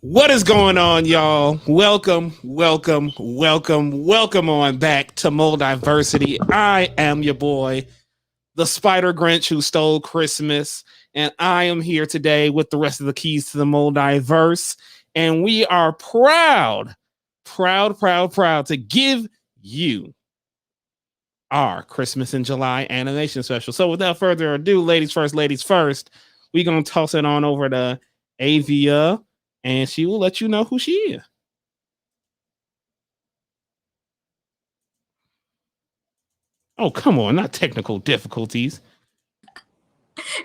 What is going on, y'all? Welcome on back to MulDiversity. I am your boy, the Spider Grinch who stole Christmas, and I am here today with the rest of the keys to the MulDiverse, and we are proud to give you our Christmas in July animation special. So without further ado, ladies first, we're gonna toss it on over to Avia, and she will let you know who she is. Oh, come on, not technical difficulties.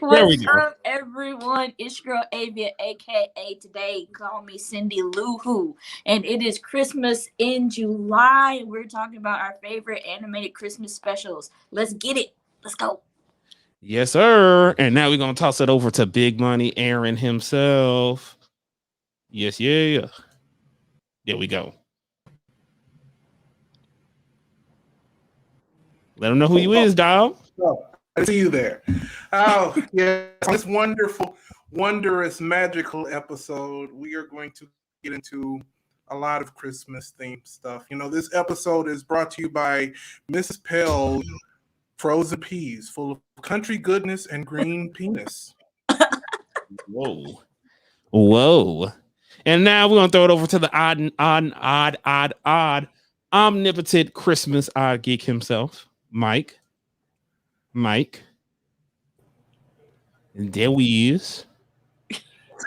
What's up, everyone? It's your girl Avia, aka today call me Cindy Lou Who, and it is Christmas in July. We're talking about our favorite animated Christmas specials. Let's get it. Let's go. Yes, sir. And now we're gonna toss it over to Big Money Aaron himself. Yes, yeah. There we go. Let him know who you is, dog. Oh, I see you there. Oh, yeah. This wondrous, magical episode. We are going to get into a lot of Christmas themed stuff. You know, this episode is brought to you by Mrs. Pell's frozen peas full of country goodness and green penis. Whoa. And now we're gonna throw it over to the odd, omnipotent Christmas odd geek himself, Mike. And there we is.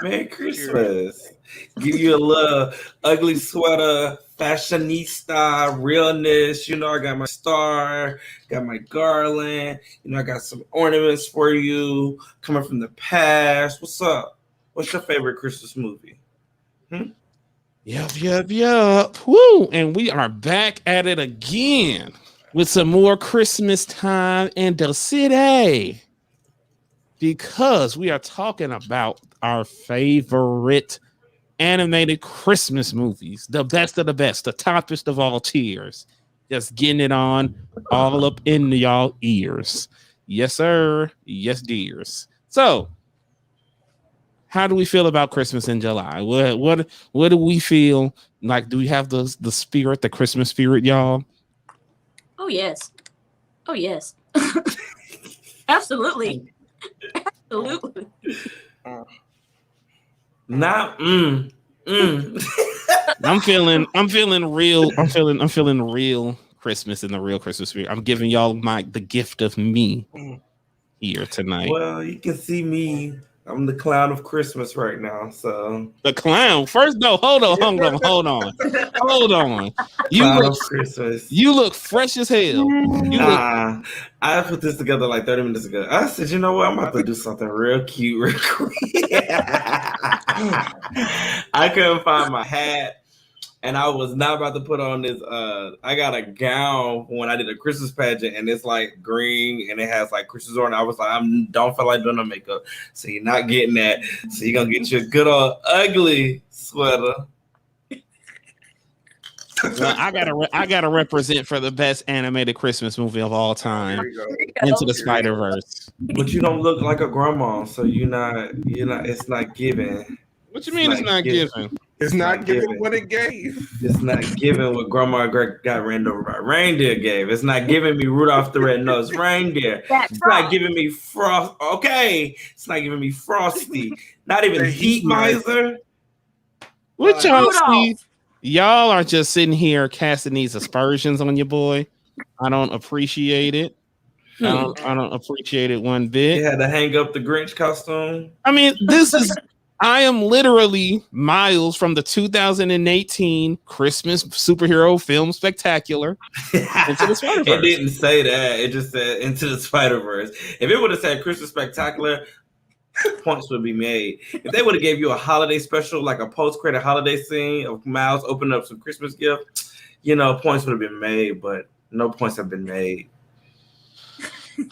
Merry Christmas. Give you a little ugly sweater, fashionista, realness. You know, I got my star, got my garland. You know, I got some ornaments for you coming from the past. What's up? What's your favorite Christmas movie? Yup. Woo! And we are back at it again with some more Christmas time in the city, because we are talking about our favorite animated Christmas movies, the best of the best, the toppest of all tiers, just getting it on all up in y'all ears. Yes, sir. Yes, dears. So, how do we feel about Christmas in July? What do we feel like? Do we have the spirit, the Christmas spirit, y'all? Oh yes. Absolutely. Not I'm feeling real Christmas in the real Christmas spirit. I'm giving y'all the gift of me here tonight. Well, you can see me. I'm the clown of Christmas right now. So the clown first. No, hold on. You look fresh as hell. I put this together like 30 minutes ago. I said, you know what? I'm about to do something real cute, real quick. I couldn't find my hat. And I was not about to put on this. I got a gown when I did a Christmas pageant, and it's like green, and it has like Christmas on it. I was like, don't feel like doing no makeup, so you're not getting that. So you're gonna get your good old ugly sweater. Well, I gotta represent for the best animated Christmas movie of all time, Into the Spider-Verse. But you don't look like a grandma, so you're not. It's not giving. What you mean it's not giving? It's not giving what it gave. It's not giving what Grandma got ran over by reindeer gave. It's not giving me Rudolph the Red-Nosed Reindeer. It's not giving me Frost. Okay, it's not giving me Frosty. Not even Heat Miser. What y'all see? Y'all are just sitting here casting these aspersions on your boy. I don't appreciate it. I don't appreciate it one bit. You had to hang up the Grinch costume. I mean, I am literally Miles from the 2018 Christmas superhero film spectacular. Into the Spider-Verse. It didn't say that. It just said Into the Spider-Verse. If it would have said Christmas spectacular, points would be made. If they would have gave you a holiday special, like a post-credit holiday scene of Miles opening up some Christmas gift, points would have been made, but no points have been made.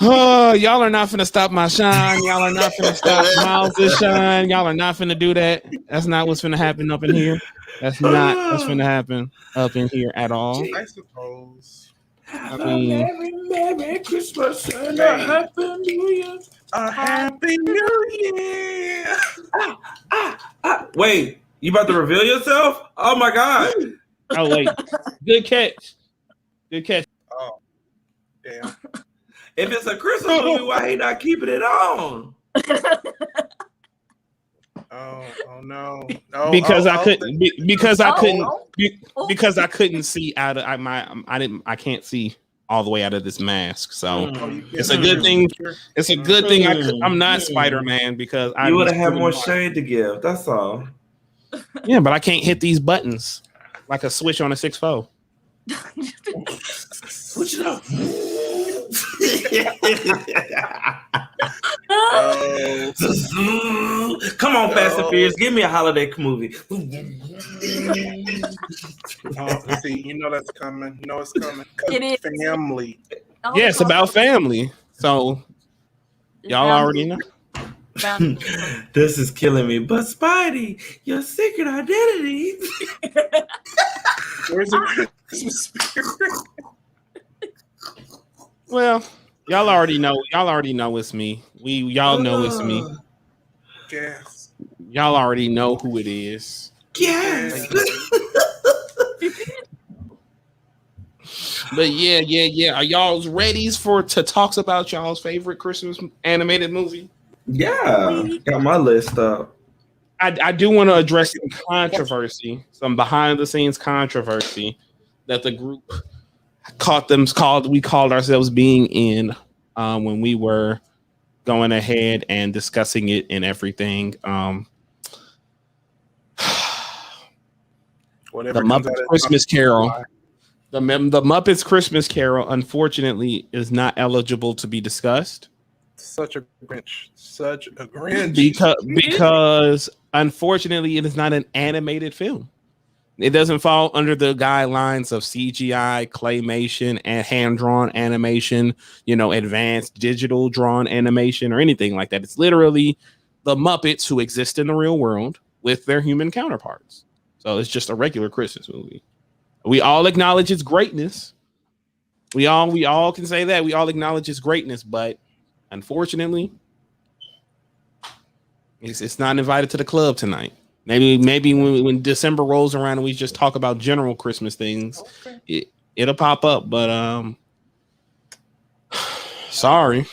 Oh, y'all are not finna stop my shine. Y'all are not finna stop Miles' shine. Y'all are not finna do that. That's not what's finna happen up in here. That's not what's finna happen up in here at all. I suppose. I mean, Merry Christmas and a Happy New Year. A Happy New Year. Wait, You about to reveal yourself? Oh my God. Oh wait, good catch. Good catch. Oh, damn. If it's a Christmas movie, why he not keeping it on? Oh no. Oh, Because I oh, couldn't. Because I couldn't. Oh. Because I couldn't see out of I can't see all the way out of this mask. So it's a good thing. It's a good thing I'm not Spider-Man because I You would have had more shade to give. That's all. Yeah, but I can't hit these buttons like a switch on a 6-4. Switch it up. Come on, Fast and Furious. Give me a holiday movie. See, you know that's coming. You know it's coming. It is. Family. Yeah, it's about family. So y'all already know. This is killing me. But Spidey, your secret identity. Where's the Christmas spirit? Well, y'all already know. Y'all already know it's me. Y'all know it's me. Yes. Y'all already know who it is. Yes. But yeah. Are y'all ready to talk about y'all's favorite Christmas animated movie? Yeah. Got my list up. I do want to address some controversy, some behind the scenes controversy that the group we called ourselves being in when we were going ahead and discussing it and everything. The Muppets Christmas Carol. The Muppets Christmas Carol, unfortunately, is not eligible to be discussed. Such a Grinch. Such a Grinch. Because unfortunately, it is not an animated film. It doesn't fall under the guidelines of CGI, claymation, and hand-drawn animation, advanced digital drawn animation or anything like that. It's literally the Muppets who exist in the real world with their human counterparts. So it's just a regular Christmas movie. We all acknowledge its greatness. We all can say that. We all acknowledge its greatness, but unfortunately, it's not invited to the club tonight. Maybe when December rolls around and we just talk about general Christmas things, it'll pop up. But sorry.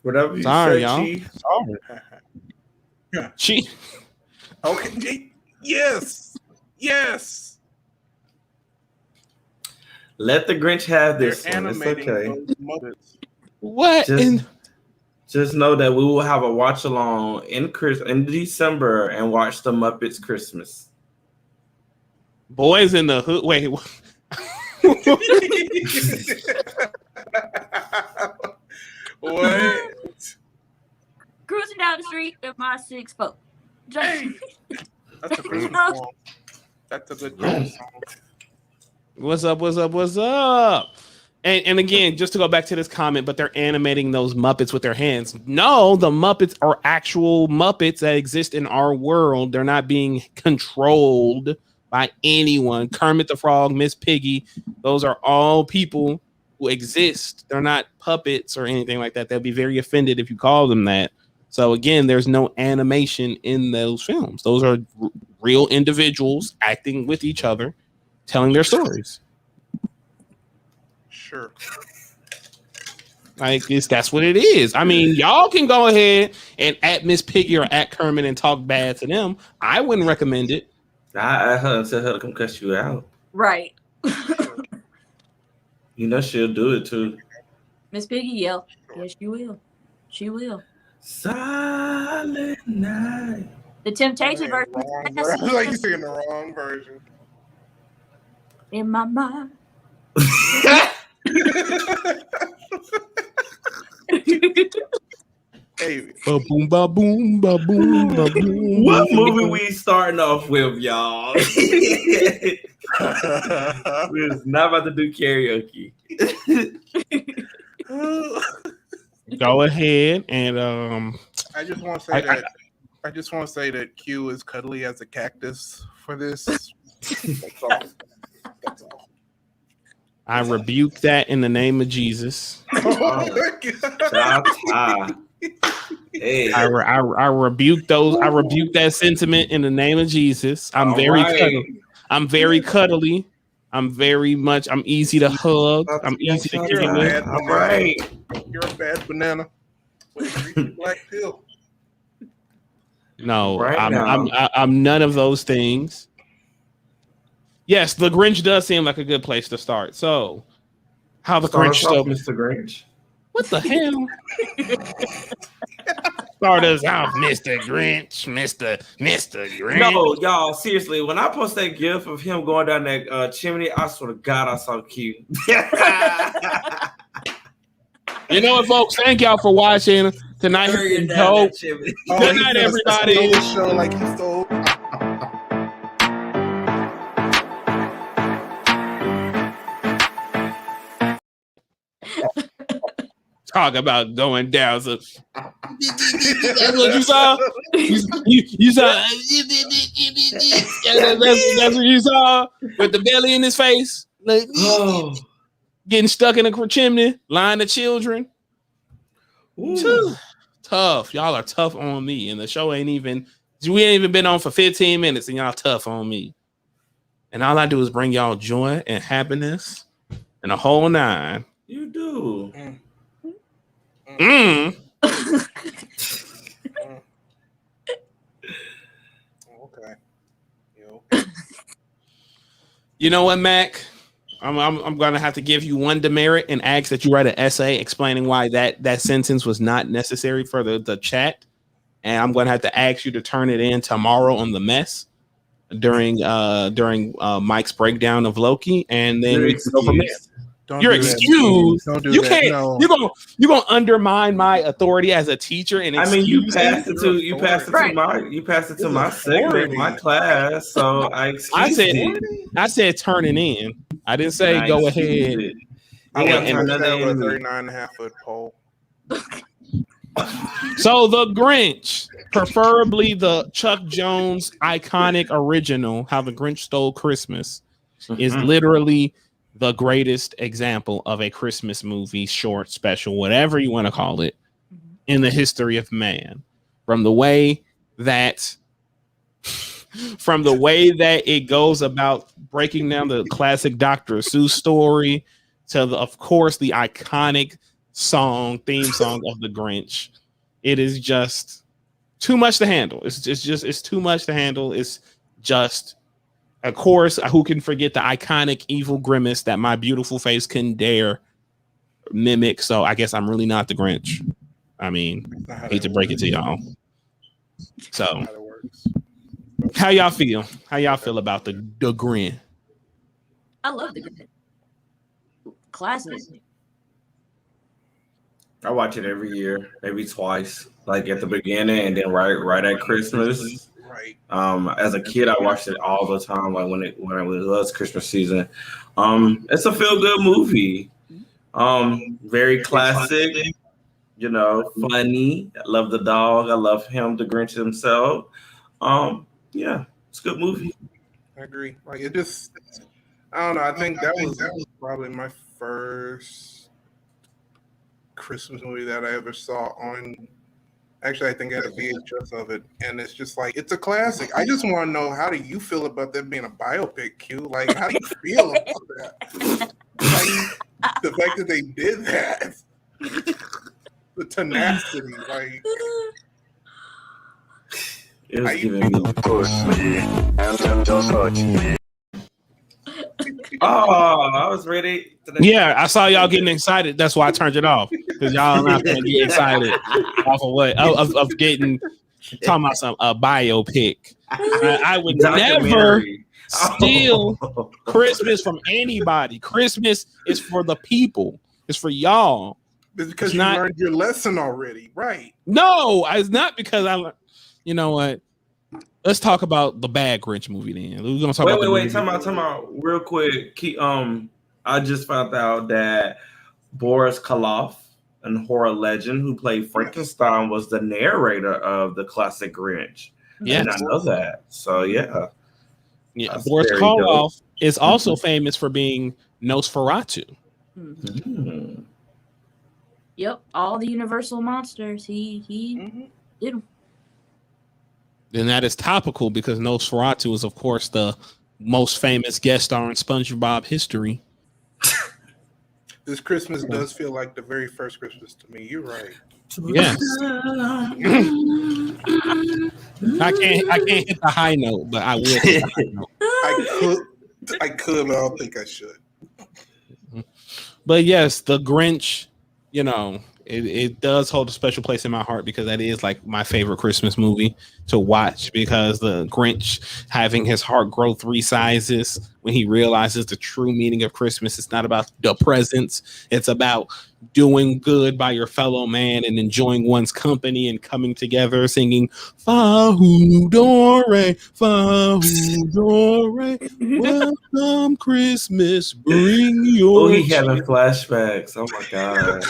Whatever you sorry, say, y'all. Chief. Sorry. Chief. Okay. Yes. Let the Grinch have this They're one. It's animating okay. those Muppets. What? Just know that we will have a watch along in December and watch the Muppets Christmas. Boys in the Hood. Wait. What? Cruising down the street in my 6-4. Hey, that's a Christmas song. That's a good Christmas song. What's up? And again, just to go back to this comment, but they're animating those Muppets with their hands. No, the Muppets are actual Muppets that exist in our world. They're not being controlled by anyone. Kermit the Frog, Miss Piggy, those are all people who exist. They're not puppets or anything like that. They'll be very offended if you call them that. So again, there's no animation in those films. Those are real individuals acting with each other, telling their stories. Sure. Like that's what it is. I mean, y'all can go ahead and at Miss Piggy or at Kermit and talk bad to them. I wouldn't recommend it. I tell her to come cuss you out. Right. She'll do it too. Miss Piggy yell. Yes, she will. She will. Silent night. The Temptation version. Like you're singing the wrong version. In my mind. Hey, Ba boom, ba boom, ba boom, ba boom. What movie we starting off with, y'all? We're not about to do karaoke. Go ahead and I just want to say that Q is cuddly as a cactus for this. That's all. That's all. I rebuke that in the name of Jesus. Oh my God. Hey. I rebuke those. I rebuke that sentiment in the name of Jesus. I'm very cuddly. I'm very cuddly. I'm easy to hug. I'm easy to get with. All right. You're a bad banana. Black pill. No, I'm none of those things. Yes, the Grinch does seem like a good place to start. So, how the Grinch stole Mr. Grinch? What the hell? Start us off, Mr. Grinch, Mr. Grinch. No, y'all, seriously, when I post that gif of him going down that chimney, I swear to God, I saw cute. You know what, folks? Thank y'all for watching tonight. Good night, everybody. Show like he stole. Talk about going down. So that's what you saw. You saw. That's what you saw with the belly in his face, like getting stuck in a chimney, lying to children. Tough. Y'all are tough on me, and the show we ain't even been on for 15 minutes, and y'all tough on me. And all I do is bring y'all joy and happiness and a whole nine. You do. Okay. You know what, Mac? I'm gonna have to give you one demerit and ask that you write an essay explaining why that sentence was not necessary for the chat, and I'm gonna have to ask you to turn it in tomorrow on the mess during Mike's breakdown of Loki, and then we can go from there. You're excused. Don't do you that. can't. No. You're gonna undermine my authority as a teacher. And I mean, you passed it to my segment, my class. So I said turn it in. I didn't say go ahead. I want to turn that a 39.5-foot pole. So the Grinch, preferably the Chuck Jones iconic original, How the Grinch Stole Christmas, is literally the greatest example of a Christmas movie, short, special, whatever you want to call it, in the history of man. From the way that it goes about breaking down the classic Dr. Seuss story to of course the iconic theme song of the Grinch. It is just too much to handle. It's too much to handle. It's just, of course, who can forget the iconic evil grimace that my beautiful face couldn't dare mimic? So I guess I'm really not the Grinch. I mean, I hate to break it to y'all. So, how y'all feel? How y'all feel about the Grinch? I love the Grinch. Classic. I watch it every year, maybe twice, like at the beginning and then right at Christmas. Right. As a kid, I watched it all the time, like when it was Christmas season. It's a feel-good movie. Very classic, funny. I love the dog. I love him, the Grinch himself. Yeah, it's a good movie. I agree. Like I don't know. I think that was probably my first Christmas movie that I ever saw on. Actually, I think I had a VHS of it, and it's just like it's a classic. I just want to know, how do you feel about that being a biopic, Q? Like, how do you feel about that? Like, the fact that they did that, the tenacity, like. It was giving me push me and then just touch me. Oh, I was ready. Yeah, I saw y'all getting excited. That's why I turned it off, because y'all not gonna get excited off of what of talking about a biopic. I would never steal Christmas from anybody. Christmas is for the people. It's for y'all. It's because you learned your lesson already, right? No, it's not because I. You know what? Let's talk about the bad Grinch movie then. We're gonna talk about. Wait, time out, real quick. I just found out that Boris Karloff, a horror legend who played Frankenstein, was the narrator of the classic Grinch. Yeah, and I know that. So yeah. Boris Karloff is also famous for being Nosferatu. Yep, all the Universal monsters. He did them. And that is topical because Nosferatu is, of course, the most famous guest star in SpongeBob history. This Christmas does feel like the very first Christmas to me. You're right. Yes. I can't hit the high note, but I will hit the high note. I could, but I don't think I should. But yes, the Grinch, you know, it does hold a special place in my heart because that is like my favorite Christmas movie to watch, because the Grinch having his heart grow 3 sizes when he realizes the true meaning of Christmas. It's not about the presents. It's about doing good by your fellow man and enjoying one's company and coming together singing Fa-hoo-dore, Fa-hoo-dore, welcome Christmas, bring your... Oh, he having flashbacks. Oh my God.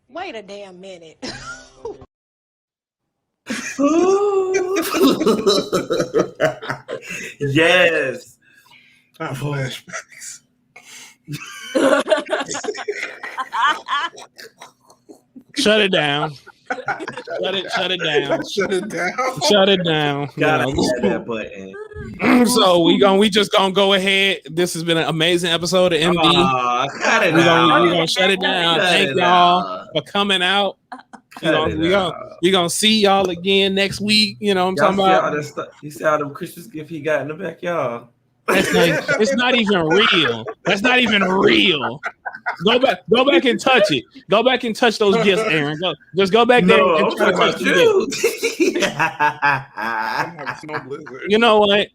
Wait a damn minute. Yes. Flashbacks. Shut it down. Shut it down. Shut it down. Shut it down. Gotta You hit that button. know. So we just gonna go ahead. This has been an amazing episode of MD. Cut it We're out. gonna shut it down. Cut Thank it y'all out. for coming out. Cut it out. We're gonna see y'all again next week. You know what I'm Y'all talking see about? you see all them Christmas gift he got in the backyard. It's not even real. That's not even real. Go back and touch it. Go back and touch those gifts, Aaron. Just go back there No, and I'm try to talking touch about the gifts. you. I'm like Snow Blizzard. You know what?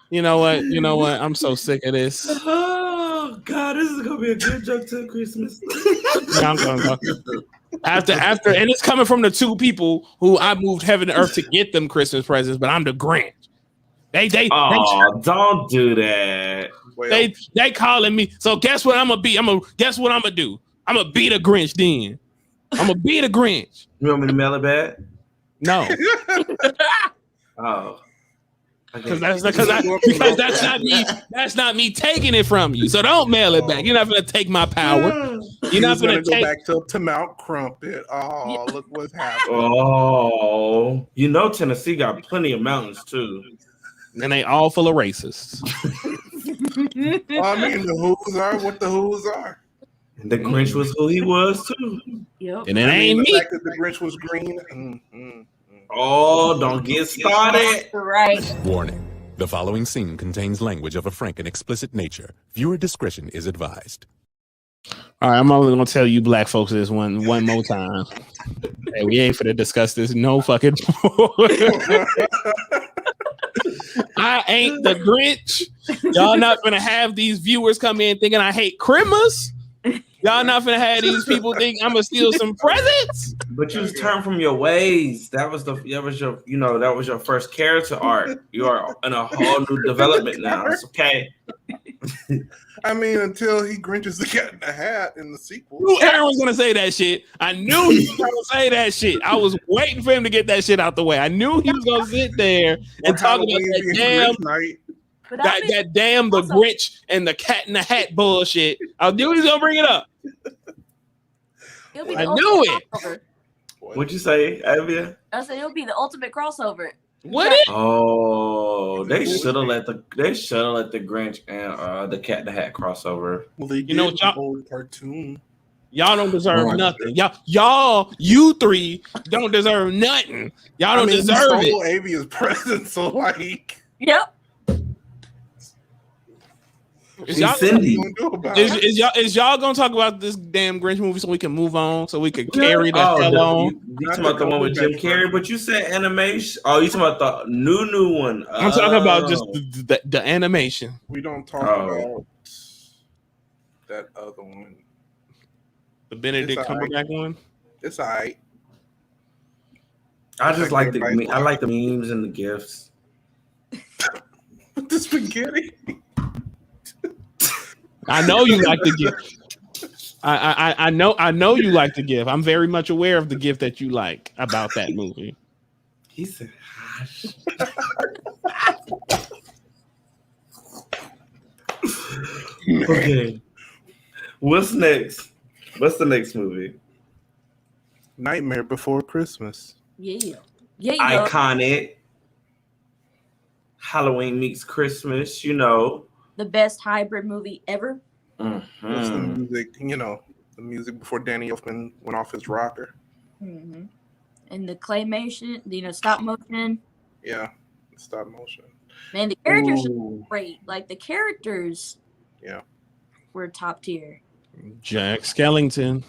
You know what? I'm so sick of this. Oh God, this is gonna be a good joke till Christmas. Yeah, I'm gonna go. After, and it's coming from the 2 people who I moved heaven and earth to get them Christmas presents, but I'm the Grinch. Don't do that. Well, They calling me. So guess what I'm gonna be? Guess what I'm gonna do? I'm gonna be the Grinch then. I'm gonna be the Grinch. You want me to mail it back? No, Oh. because that's not me. That's not me taking it from you. So don't mail it back. You're not gonna take my power. You're not gonna go take. back to Mount Crumpet. Oh, look what's happening. Oh, you know Tennessee got plenty of mountains too. And they all full of racists. Well, I mean, the Who's are what the Who's are. And the Grinch was who he was too. Yep. And it I mean, ain't the me. fact that the Grinch was green. Oh, don't get started. Right. Warning. The following scene contains language of a frank and explicit nature. Viewer discretion is advised. All right, I'm only gonna tell you black folks this one more time. Hey, we ain't finna discuss this no fucking more. I ain't the Grinch. Y'all not gonna have these viewers come in thinking I hate Chrismus. Y'all not gonna have these people think I'm gonna steal some presents. But you turned from your ways. That was your first character arc. You are in a whole new development now. It's okay. I mean, until he Grinches the Cat in the Hat in the sequel. Knew Aaron was gonna say that shit. I knew he was gonna say that shit. I was waiting for him to get that shit out the way. I knew he was gonna sit there and talk about that damn the Grinch and the Cat in the Hat bullshit. I knew he was gonna bring it up. I knew it. Crossover. What'd you say, Avia? I said it'll be the ultimate crossover. What it? Oh, they should have let the Grinch and the Cat in the Hat crossover. Well, they You know did what, the old cartoon. Y'all don't deserve nothing. You 3 don't deserve nothing. Y'all don't deserve it. Avia's present, so like, Yep. Is y'all, Cindy. is y'all gonna talk about this damn Grinch movie so we can move on, so we can carry the hell on? You talking about the one with Jim Carrey, but you said animation. Oh, you talking about the new one? I'm talking about just the animation. We don't talk about that other one. The Benedict Cumberbatch one. It's alright. I just like the memes and the gifs. The spaghetti. I know you like the gift. I know you like the gift. I'm very much aware of the gift that you like about that movie. He said, "Hush." Okay. What's next? What's the next movie? Nightmare Before Christmas. Yeah. Yeah. Iconic. Halloween meets Christmas, you know. The best hybrid movie ever. What's the music? You know, the music before Danny Elfman went off his rocker. Mm-hmm. And the claymation, stop motion. Yeah, stop motion. Man, the characters are great. Like the characters, were top tier. Jack Skellington.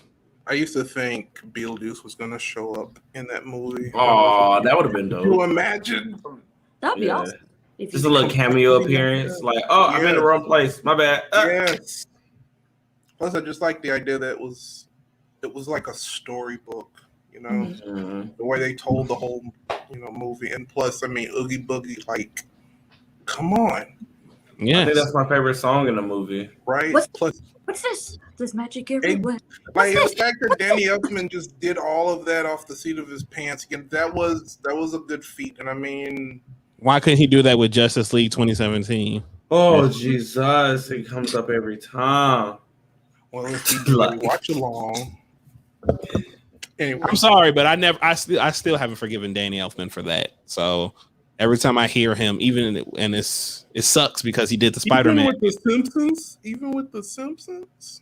I used to think Beetlejuice was gonna show up in that movie. Oh, that would have been dope. Can you imagine? That'd be awesome. Just a little cameo appearance, like, I'm in the wrong place. My bad. Yes. Plus, I just like the idea that it was like a storybook. You know, the way they told the whole movie, and plus, I mean, Oogie Boogie, like, come on. Yeah, I think that's my favorite song in the movie. Right. What's this? There's magic everywhere. Like the fact that Danny Elfman just did all of that off the seat of his pants again, that was a good feat. And I mean, why couldn't he do that with Justice League 2017? Oh Jesus, it comes up every time. Well, if you watch along. Anyway. I'm sorry, but I still haven't forgiven Danny Elfman for that. So every time I hear him, it sucks because he did the Spider-Man. Even with the Simpsons.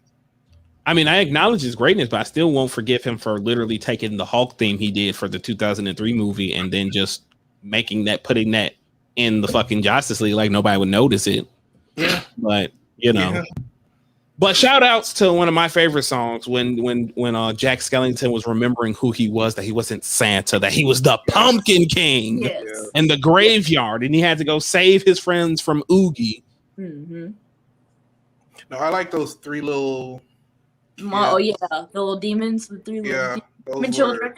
I mean, I acknowledge his greatness, but I still won't forgive him for literally taking the Hulk theme he did for the 2003 movie and then just putting that in the fucking Justice League like nobody would notice it. Yeah. But But shout outs to one of my favorite songs when Jack Skellington was remembering who he was, that he wasn't Santa, that he was the Pumpkin King in the graveyard, and he had to go save his friends from Oogie. Mm-hmm. No, I like those three little. The little demons, the three little demon children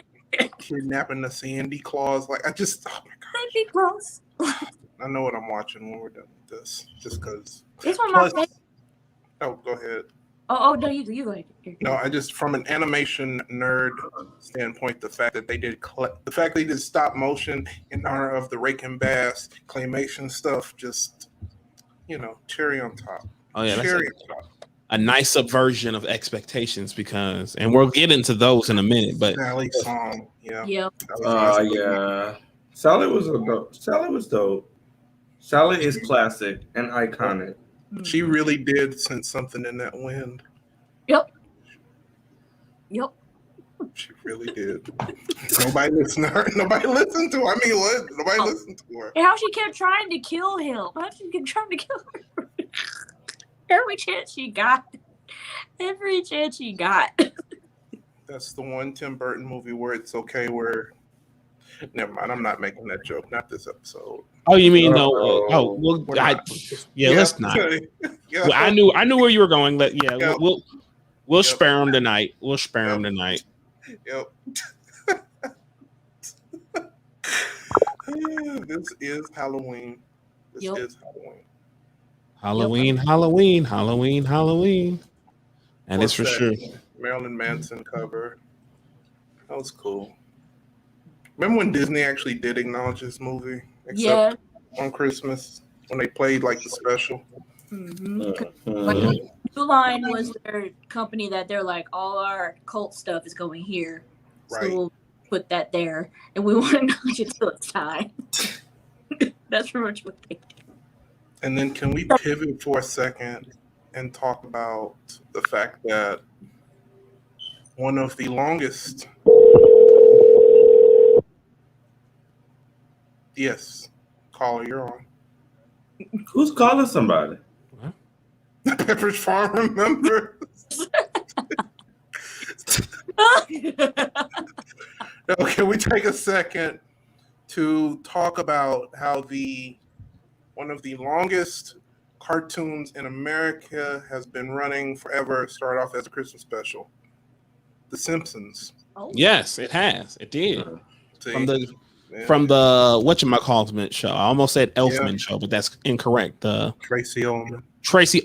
kidnapping the Sandy Claus. Like oh my god, Sandy Claus. I know what I'm watching when we're done with this, just because. It's one of my favorites. Oh, go ahead. Oh no, you go ahead. No, I just, from an animation nerd standpoint, the fact they did stop motion in honor of the Rankin Bass claymation stuff, just cherry on top. Oh yeah, cherry on top. A nice subversion of expectations and we'll get into those in a minute. But Sally song, yeah. Sally was dope. Sally is classic and iconic. She really did sense something in that wind. Yep. She really did. Nobody listened to her. Nobody listened to her. I mean, what? Nobody listened to her. And how she kept trying to kill him. Every chance she got. That's the one Tim Burton movie where it's okay where. Never mind. I'm not making that joke. Not this episode. Oh, you mean let's not. Well, I knew where you were going. We'll spare him tonight. We'll spare him tonight. Yep. This is Halloween. Halloween. And it's for sure. Marilyn Manson cover. That was cool. Remember when Disney actually did acknowledge this movie? Except on Christmas when they played like the special. Mm-hmm. New Line was their company that they're like, all our cult stuff is going here. Right. So we'll put that there. And we want to acknowledge it till it's time. That's pretty much what they did. And then can we pivot for a second and talk about the fact that one of the longest... Yes, caller, you're on. Who's calling somebody? Pepperidge Farm remembers. Now, can we take a second to talk about how one of the longest cartoons in America has been running forever, started off as a Christmas special? The Simpsons. Oh. Yes, it has. It did. See? From the whatchamacallit show. I almost said Elfman show, but that's incorrect. Tracy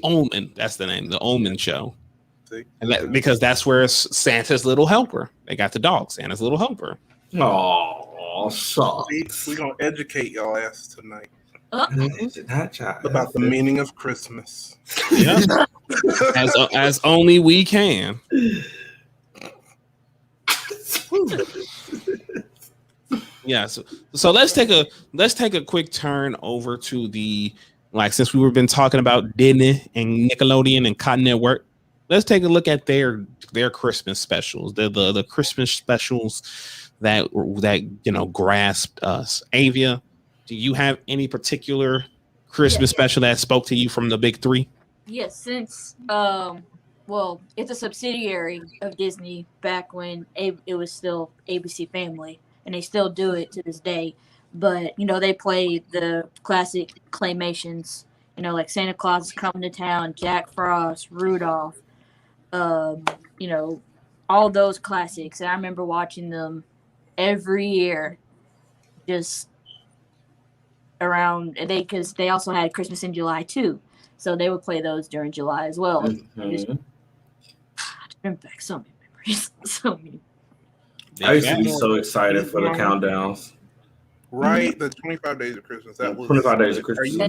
Ullman. That's the name. The Ullman show. See? And because that's where it's Santa's little helper. They got the dog, Santa's little helper. Oh, sucks. We're gonna educate y'all ass tonight. Not child. About the meaning of Christmas. Yeah. as only we can. Yeah, so let's take a quick turn over to the, like, since we've been talking about Disney and Nickelodeon and Cartoon Network, let's take a look at their Christmas specials, the Christmas specials that grasped us. Avia, do you have any particular Christmas special that spoke to you from the big three? Yes, since well, it's a subsidiary of Disney back when it was still ABC Family, and they still do it to this day. But they play the classic claymations, like Santa Claus is coming to town, Jack Frost, Rudolph, you know, all those classics. And I remember watching them every year, just around because they also had Christmas in July too, so they would play those during July as well. Just bring back so many memories, so many. I used to be so excited for the countdowns. Right, the 25 days of Christmas. That was 25 days of Christmas.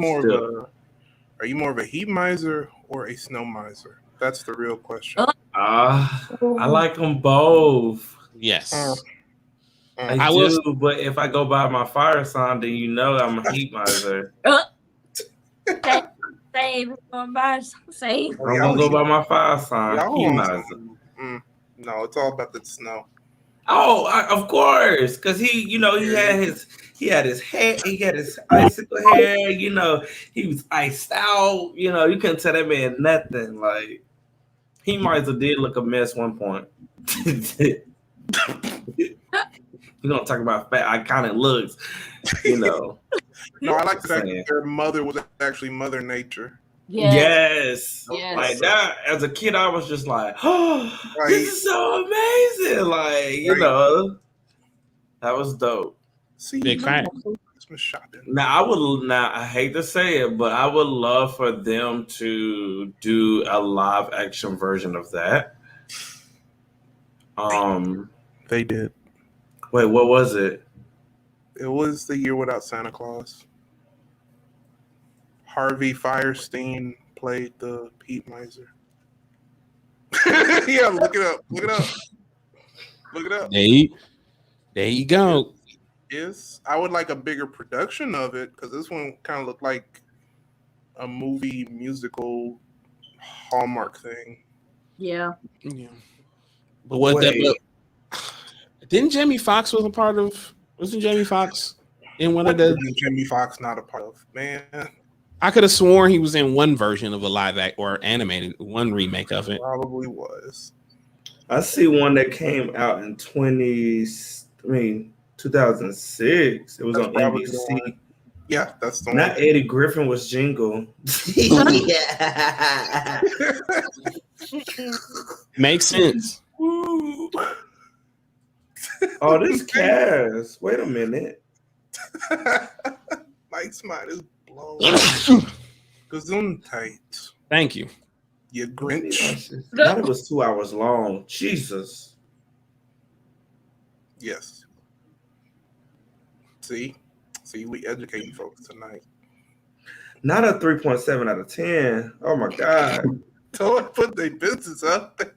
Are you more of a heat miser or a snow miser? That's the real question. I like them both. Yes. I do, but if I go by my fire sign, then I'm a heat miser. Same. Same. I'm gonna go by my fire sign. Heat miser. No, it's all about the snow. Oh, of course, because he had his hair, he had his icicle hair. He was iced out. You couldn't tell that man nothing. Like, he miser did look a mess one point. You don't talk about fat iconic looks, No, I like the fact that their mother was actually Mother Nature. Yes. Like that, as a kid, I was just like, oh, this is so amazing. Like, that was dope. See, big fan. Christmas shopping. Now, I hate to say it, but I would love for them to do a live action version of that. They did. Wait, what was it? It was The Year Without Santa Claus. Harvey Fierstein played the Heat Miser. Yeah, look it up. Look it up. There you go. I would like a bigger production of it, because this one kind of looked like a movie musical Hallmark thing. Yeah. But what didn't Jamie Foxx wasn't Jamie Foxx in one of the Jamie Foxx not a part of, man? I could have sworn he was in one version of a live act or animated one remake of it. Probably was. I see one that came out in 2006. It was on NBC. Yeah, that's the one. Not Eddie Griffin was Jingle. Yeah. Makes sense. Oh, this Cass. Wait a minute. Mike's mind is blown. Gesundheit. Thank you. You Grinch. That was 2 hours long. Jesus. Yes. See, we educating folks tonight. Not a 3.7 out of 10. Oh my God. Don't put their business out there.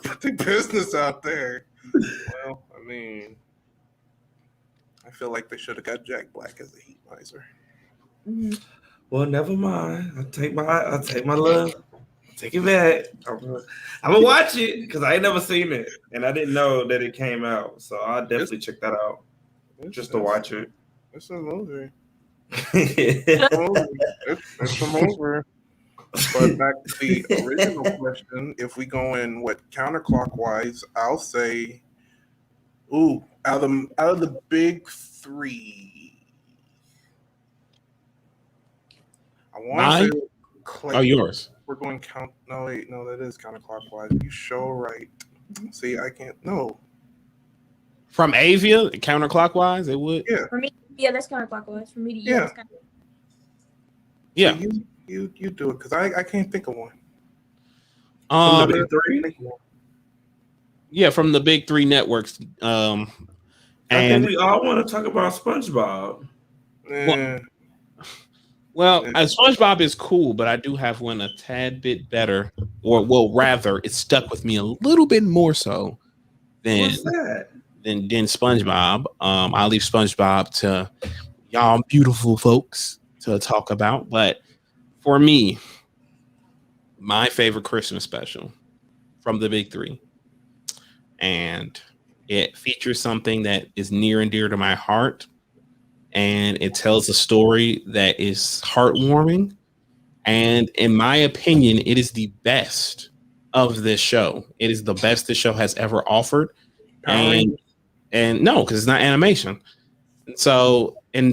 Put their business out there. Well, I mean, I feel like they should have got Jack Black as a heat miser. Well, never mind. I'll take my love. Take it back. I'm gonna watch it because I ain't never seen it, and I didn't know that it came out. So I'll definitely check that out just to watch it. It's a movie. It's a movie. But back to the original question, if we go in counterclockwise, I'll say, out of the big three, I want to say Clay. Oh, yours. We're going that is counterclockwise. You show right. See, I can't. No. From Avia, counterclockwise, it would. Yeah. For me, that's counterclockwise. For me, that's yeah. So you do it, because I can't think of one. From the big three? Yeah, from the big three networks. I think we all want to talk about SpongeBob. Well, SpongeBob is cool, but I do have one a tad bit better, or well, rather, it stuck with me a little bit more so than SpongeBob. I'll leave SpongeBob to y'all beautiful folks to talk about, but for me, my favorite Christmas special from the big three, and it features something that is near and dear to my heart. And it tells a story that is heartwarming. And in my opinion, it is the best of this show. It is the best this show has ever offered. And no, because it's not animation. So, and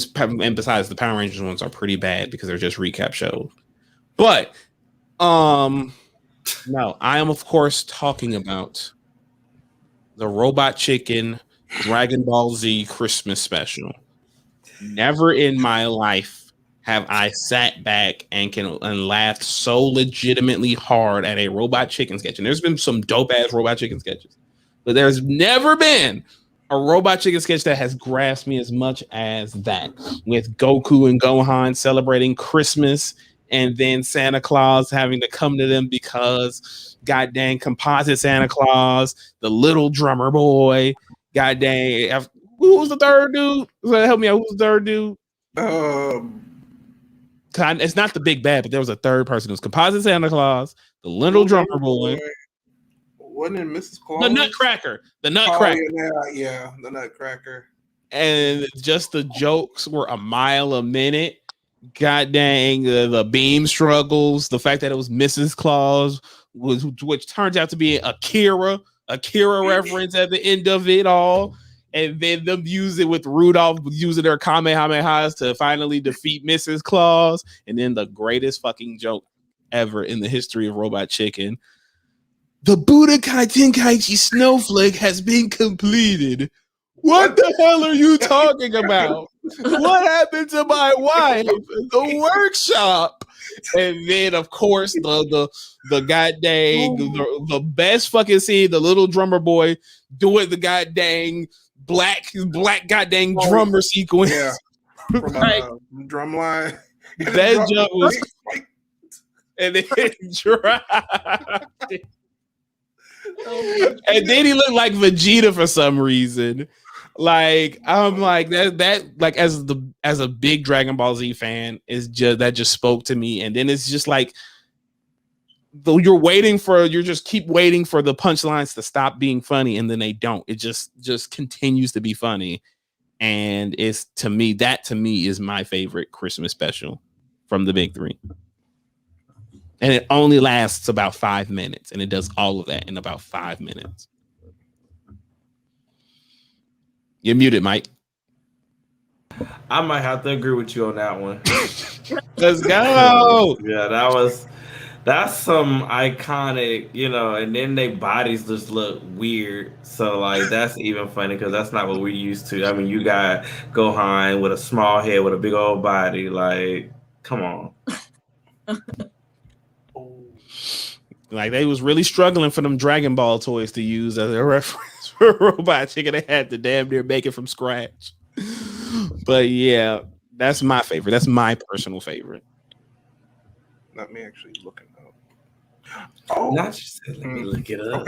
besides, the Power Rangers ones are pretty bad because they're just recap shows. But, no, I am, of course, talking about the Robot Chicken Dragon Ball Z Christmas special. Never in my life have I sat back and laughed so legitimately hard at a Robot Chicken sketch. And there's been some dope ass Robot Chicken sketches, but there's never been a Robot Chicken sketch that has grasped me as much as that, with Goku and Gohan celebrating Christmas and then Santa Claus having to come to them because god dang composite Santa Claus, the little drummer boy, god dang. Who was the third dude? Help me out. Who was the third dude? It's not the big bad, but there was a third person. It was Composite Santa Claus, the little drummer boy. Wasn't it Mrs. Claus? The Nutcracker. The Nutcracker. Yeah, the Nutcracker. And just the jokes were a mile a minute. God dang, the beam struggles, the fact that it was Mrs. Claus, which turns out to be a Kira reference at the end of it all. And then them use it with Rudolph using their Kamehamehas to finally defeat Mrs. Claus. And then the greatest fucking joke ever in the history of Robot Chicken. The Budokai Tenkaichi snowflake has been completed. What the hell are you talking about? What happened to my wife? The workshop. And then, of course, the goddamn the best fucking scene, the little drummer boy doing the goddamn black goddamn drummer sequence. Yeah. From right? Drum line. That joke was and then and then he looked like Vegeta for some reason. Like I'm like that like as a big Dragon Ball Z fan is just spoke to me. And then it's just like though you just keep waiting for the punchlines to stop being funny, and then they don't. It just continues to be funny. And it's to me is my favorite Christmas special from the big three. And it only lasts about 5 minutes, and it does all of that in about 5 minutes. You're muted, Mike. I might have to agree with you on that one. Let's go. Yeah, that's some iconic, and then their bodies just look weird. So like that's even funny because that's not what we're used to. I mean, you got Gohan with a small head with a big old body. Like, come on. Like they was really struggling for them Dragon Ball toys to use as a reference for Robot Chicken. They had to damn near make it from scratch. But yeah, that's my favorite. That's my personal favorite. Let me actually look it up. Not just let me look it up.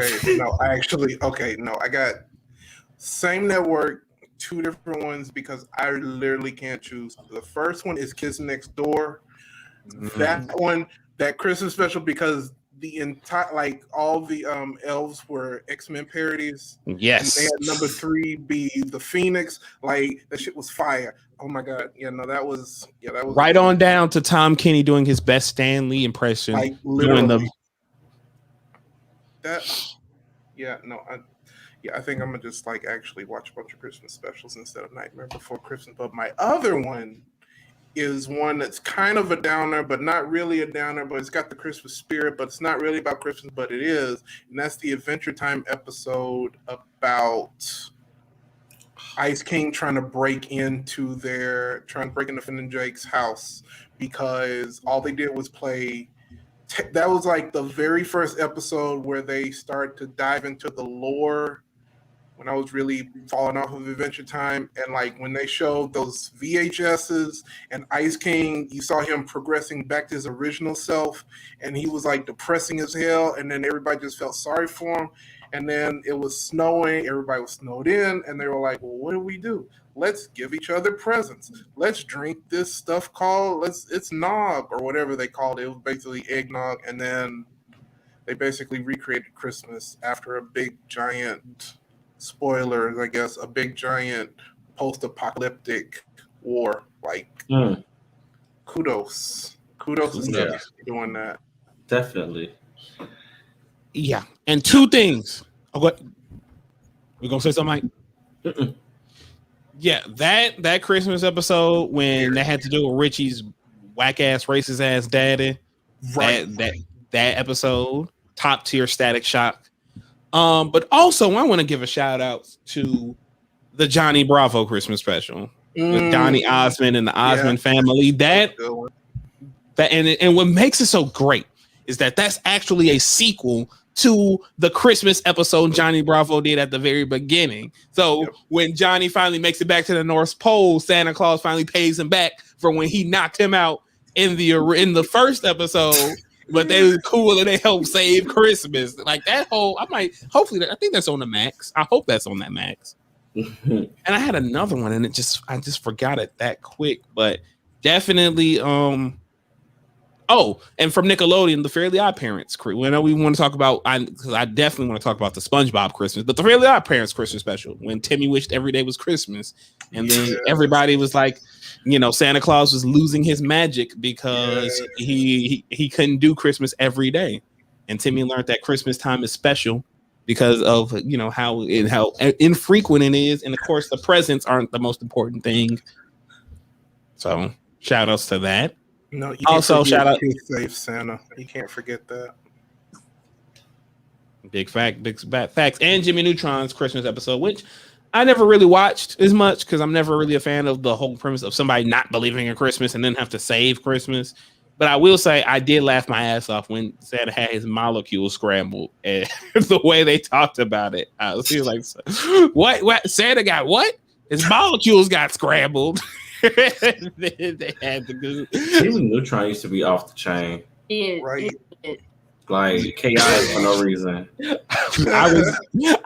I got same network, two different ones because I literally can't choose. The first one is Kids Next Door. That one, that Christmas special, because the entire all the elves were X-Men parodies. Yes. And they had number 3 be the Phoenix. Like that shit was fire. Oh my god. That was right on down to Tom Kenny doing his best Stan Lee impression. Like literally. I think I'm gonna just actually watch a bunch of Christmas specials instead of Nightmare Before Christmas. But my other one is one that's kind of a downer, but not really a downer, but it's got the Christmas spirit, but it's not really about Christmas, but it is. And that's the Adventure Time episode about Ice King trying to break into Finn and Jake's house because all they did was play. That was like the very first episode where they start to dive into the lore. when I was really falling off of Adventure Time. And like when they showed those VHSs and Ice King, you saw him progressing back to his original self, and he was like depressing as hell. And then everybody just felt sorry for him. And then it was snowing, everybody was snowed in, and they were like, well, what do we do? Let's give each other presents. Let's drink this stuff called, it's nog, or whatever they called it. It was basically eggnog. And then they basically recreated Christmas after a big giant, spoilers, I guess, a big giant post-apocalyptic war. Like, kudos to doing that. Definitely. Yeah. And two things. Oh, what? We gonna say something, Mike? Yeah, that Christmas episode when they had to do with Richie's whack ass racist ass daddy. Right. That episode, top tier Static Shock. But also I want to give a shout out to the Johnny Bravo Christmas special with Donny Osmond and the Osmond family. And what makes it so great is that that's actually a sequel to the Christmas episode Johnny Bravo did at the very beginning. So when Johnny finally makes it back to the North Pole, Santa Claus finally pays him back for when he knocked him out in the first episode. But they were cool and they helped save Christmas. Like that whole, I think that's on the Max. I hope that's on that Max. And I had another one and I just forgot it that quick. But definitely, and from Nickelodeon, the Fairly Odd Parents. We know we want to talk about, because I definitely want to talk about the SpongeBob Christmas, but the Fairly Odd Parents Christmas special when Timmy wished every day was Christmas, and then everybody was like, Santa Claus was losing his magic because he couldn't do Christmas every day, and Timmy learned that Christmas time is special because of how infrequent it is, and of course the presents aren't the most important thing. So shout outs to that. No, also shout out Safe Santa. You can't forget that. Big facts. And Jimmy Neutron's Christmas episode, which I never really watched as much because I'm never really a fan of the whole premise of somebody not believing in Christmas and then have to save Christmas. But I will say I did laugh my ass off when Santa had his molecules scrambled and the way they talked about it. I was like, what? Santa got what? His molecules got scrambled. They had to go. Jimmy Neutron used to be off the chain. Right. Like chaos for no reason.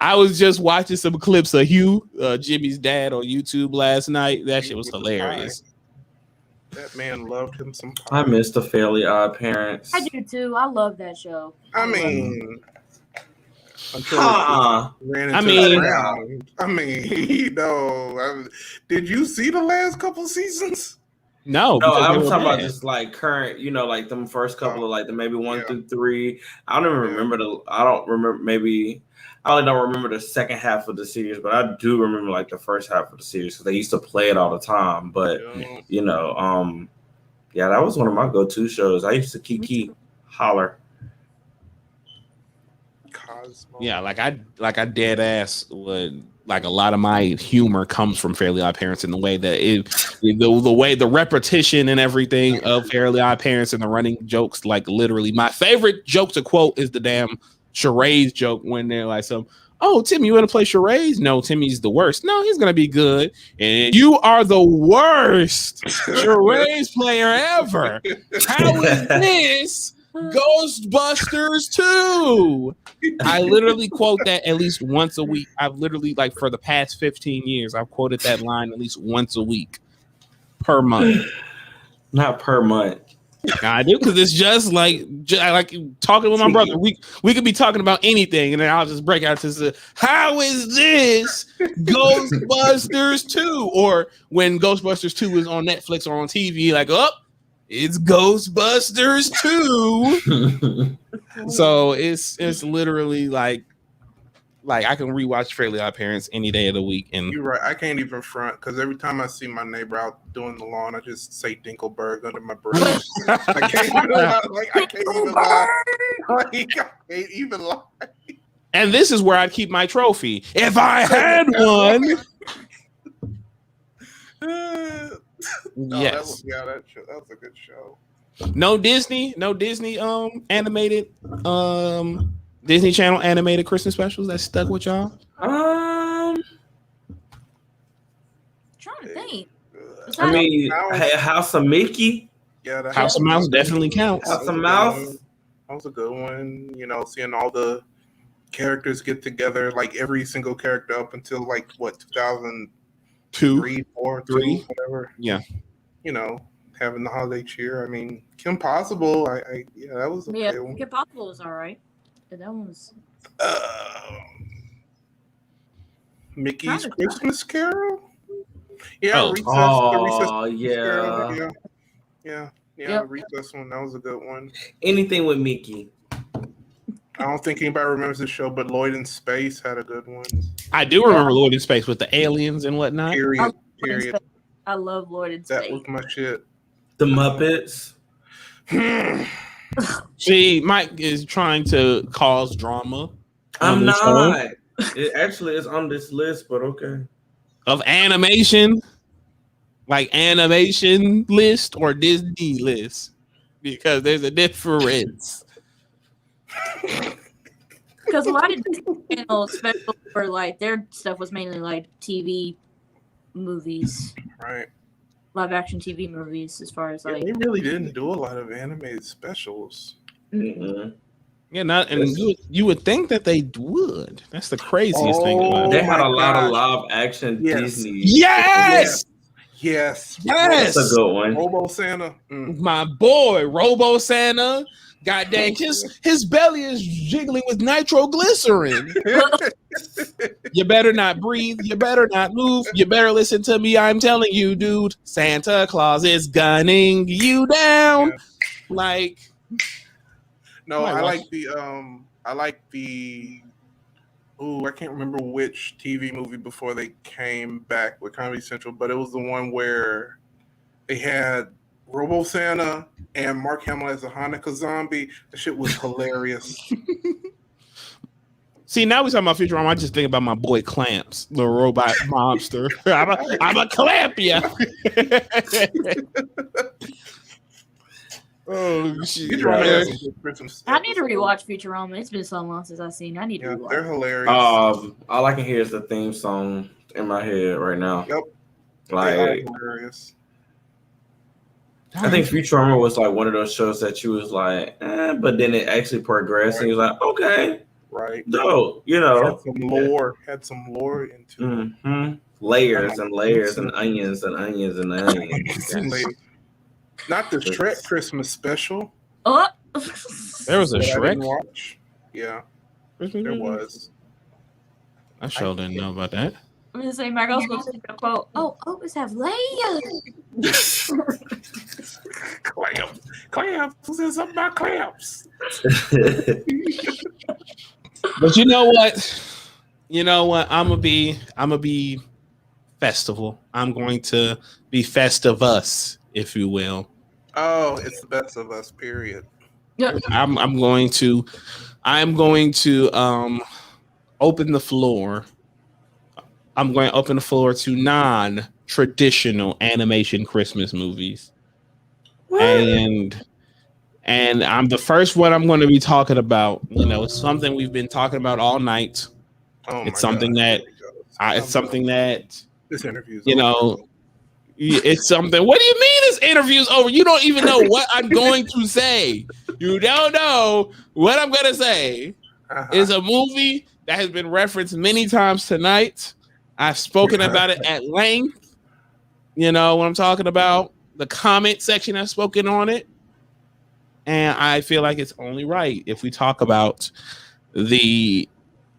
I was just watching some clips of Hugh, Jimmy's dad, on YouTube last night. That shit was hilarious. That man loved him some pie. I miss the Fairly Odd Parents. I do too. I love that show. I mean, did you see the last couple seasons? No, I was talking about just like current, like them first couple of like the maybe 1 through 3. I don't even remember I only don't remember the second half of the series, but I do remember like the first half of the series because they used to play it all the time. But that was one of my go-to shows. I used to kiki holler. Cosmo. Yeah, like I dead ass would. Like a lot of my humor comes from Fairly Odd Parents in the way that the repetition and everything of Fairly Odd Parents and the running jokes. Like literally, my favorite joke to quote is the damn charades joke when they're like, Timmy, you want to play charades? No, Timmy's the worst. No, he's gonna be good. And you are the worst charades player ever. How is this Ghostbusters 2? I literally quote that at least once a week. I've literally, like, for the past 15 years, I've quoted that line at least once a week per month. Not per month. I do, because it's just like talking with my brother. We could be talking about anything, and then I'll just break out to say, how is this Ghostbusters 2? Or when Ghostbusters 2 is on Netflix or on TV, like, it's Ghostbusters 2. So it's literally like I can rewatch Fairly Odd Parents any day of the week. And you're right. I can't even front because every time I see my neighbor out doing the lawn, I just say Dinkelberg under my breath. I can't even lie. And this is where I'd keep my trophy if I had one. Yes. That was a good show. No Disney animated Disney Channel animated Christmas specials that stuck with y'all? trying to think. I mean, House of Mickey. Yeah, the House of Mouse definitely counts. House of Mouse. That was a good one. You know, seeing all the characters get together, like every single character up until like what 2003, 4, 3, whatever. Yeah. You know, having the holiday cheer. I mean, Kim Possible. Yeah, that was okay. Yeah, Kim Possible was all right. But that one was. Mickey's Christmas Carol. Yeah, Oh. Recess. Yeah. Yeah. Yep. Recess one. That was a good one. Anything with Mickey. I don't think anybody remembers the show, but Lloyd in Space had a good one. I do remember Lloyd in Space with the aliens and whatnot. Period. I love Lloyd in Space. That was my shit. The Muppets. See, Mike is trying to cause drama. I'm not. It actually is on this list, but okay. Of animation, like animation list or Disney list, because there's a difference. Because a lot of Disney channels, especially for like their stuff, was mainly like TV movies, Right. live action TV movies. As far as Yeah, like, they really didn't do a lot of animated specials. Mm-hmm. Yeah, not and you would think that they would. That's the craziest thing about They it. had a lot of live action Disney. Yes. Yes. Yes. That's a good one. Robo Santa. My boy, Robo Santa. God dang, his belly is jiggling with nitroglycerin. You better not breathe. You better not move. You better listen to me. I'm telling you, dude. Santa Claus is gunning you down. Yeah. Like, No, I I like the I can't remember which TV movie before they came back with Comedy Central, but it was the one where they had Robo Santa and Mark Hamill as a Hanukkah zombie. The shit was hilarious. see, now we're talking about Futurama. I just think about my boy Clamps, the robot monster. I'm a clamp ya. Oh shit! I need to rewatch Futurama. It's been so long since I've seen. I need to rewatch. They're hilarious. All I can hear is the theme song in my head right now. Yep. Like, hilarious. I think Futurama was like one of those shows that you was like, but then it actually progressed, and you're like, okay, Right. no, you know, had some lore into it. Layers and layers and onions and onions and onions. Not the Shrek Christmas special. Oh, There was a that I Shrek. didn't watch. Yeah, there was. I sure didn't know about that. I'm gonna say my girl's gonna say a quote. Oh, always have layers. Clamps. Who says something about clamps? But you know what? I'm gonna be festival. I'm going to be festivus, if you will. Oh, it's the best of us. Period. Yep. I'm going to open the floor. I'm going to open the floor to non-traditional animation Christmas movies. What? And I'm the first one I'm going to be talking about. It's something we've been talking about all night. It's something that this interview is it's something. What do you mean this interview's over? You don't even know what I'm going to say. You don't know what I'm going to say. It's a movie that has been referenced many times tonight. I've spoken about it at length. You know what I'm talking about? The comment section, I've spoken on it. And I feel like it's only right if we talk about the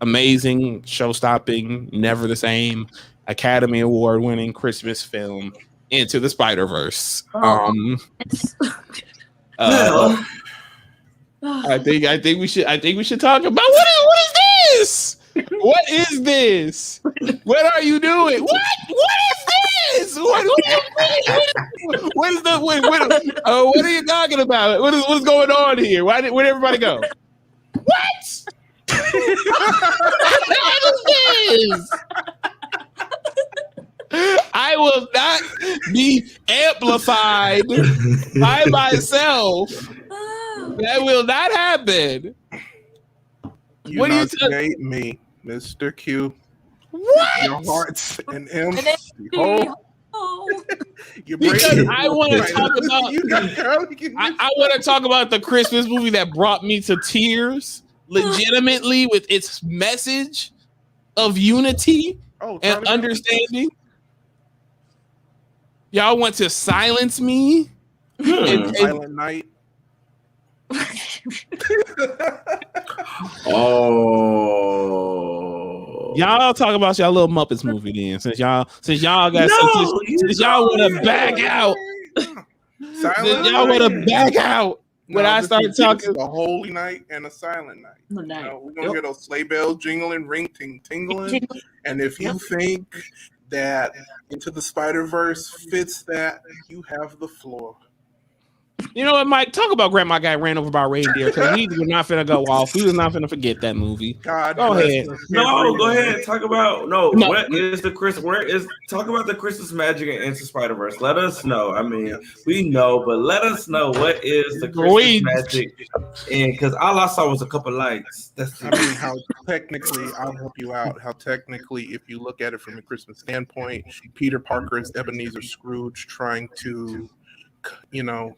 amazing, show-stopping, never the same, Academy Award-winning Christmas film, Into the Spider-Verse. I think we should talk about what is this? What is this? What are you doing? What is this? What do you mean? What are you talking about? What is going on here? Where'd everybody go? What? What is this? I will not be amplified by myself. That will not happen. What do you hate me, Mr. Q? What? Your hearts and M. Because I want to talk about I want to talk about the Christmas movie that brought me to tears legitimately with its message of unity and understanding. Y'all want to silence me? Silent Night. Oh, y'all talk about y'all little Muppets movie then, since y'all got since y'all want to back out. Since y'all want to back out when I start talking. A holy night and a silent night. We're gonna hear those sleigh bells jingling, ring tingling, and if you think that Into the Spider-Verse fits that, you have the floor. You know what, Mike? Talk about Grandma got ran over by a reindeer because we were not finna go off. We was not finna forget that movie. God go ahead. No, go ahead. Talk about what is the Chris? Where is talk about the Christmas magic and Into Spider-Verse? Let us know. I mean, we know, but let us know what is the Christmas magic. And because all I saw was a couple lights. How technically, I'll help you out. How technically, if you look at it from a Christmas standpoint, Peter Parker is Ebenezer Scrooge trying to,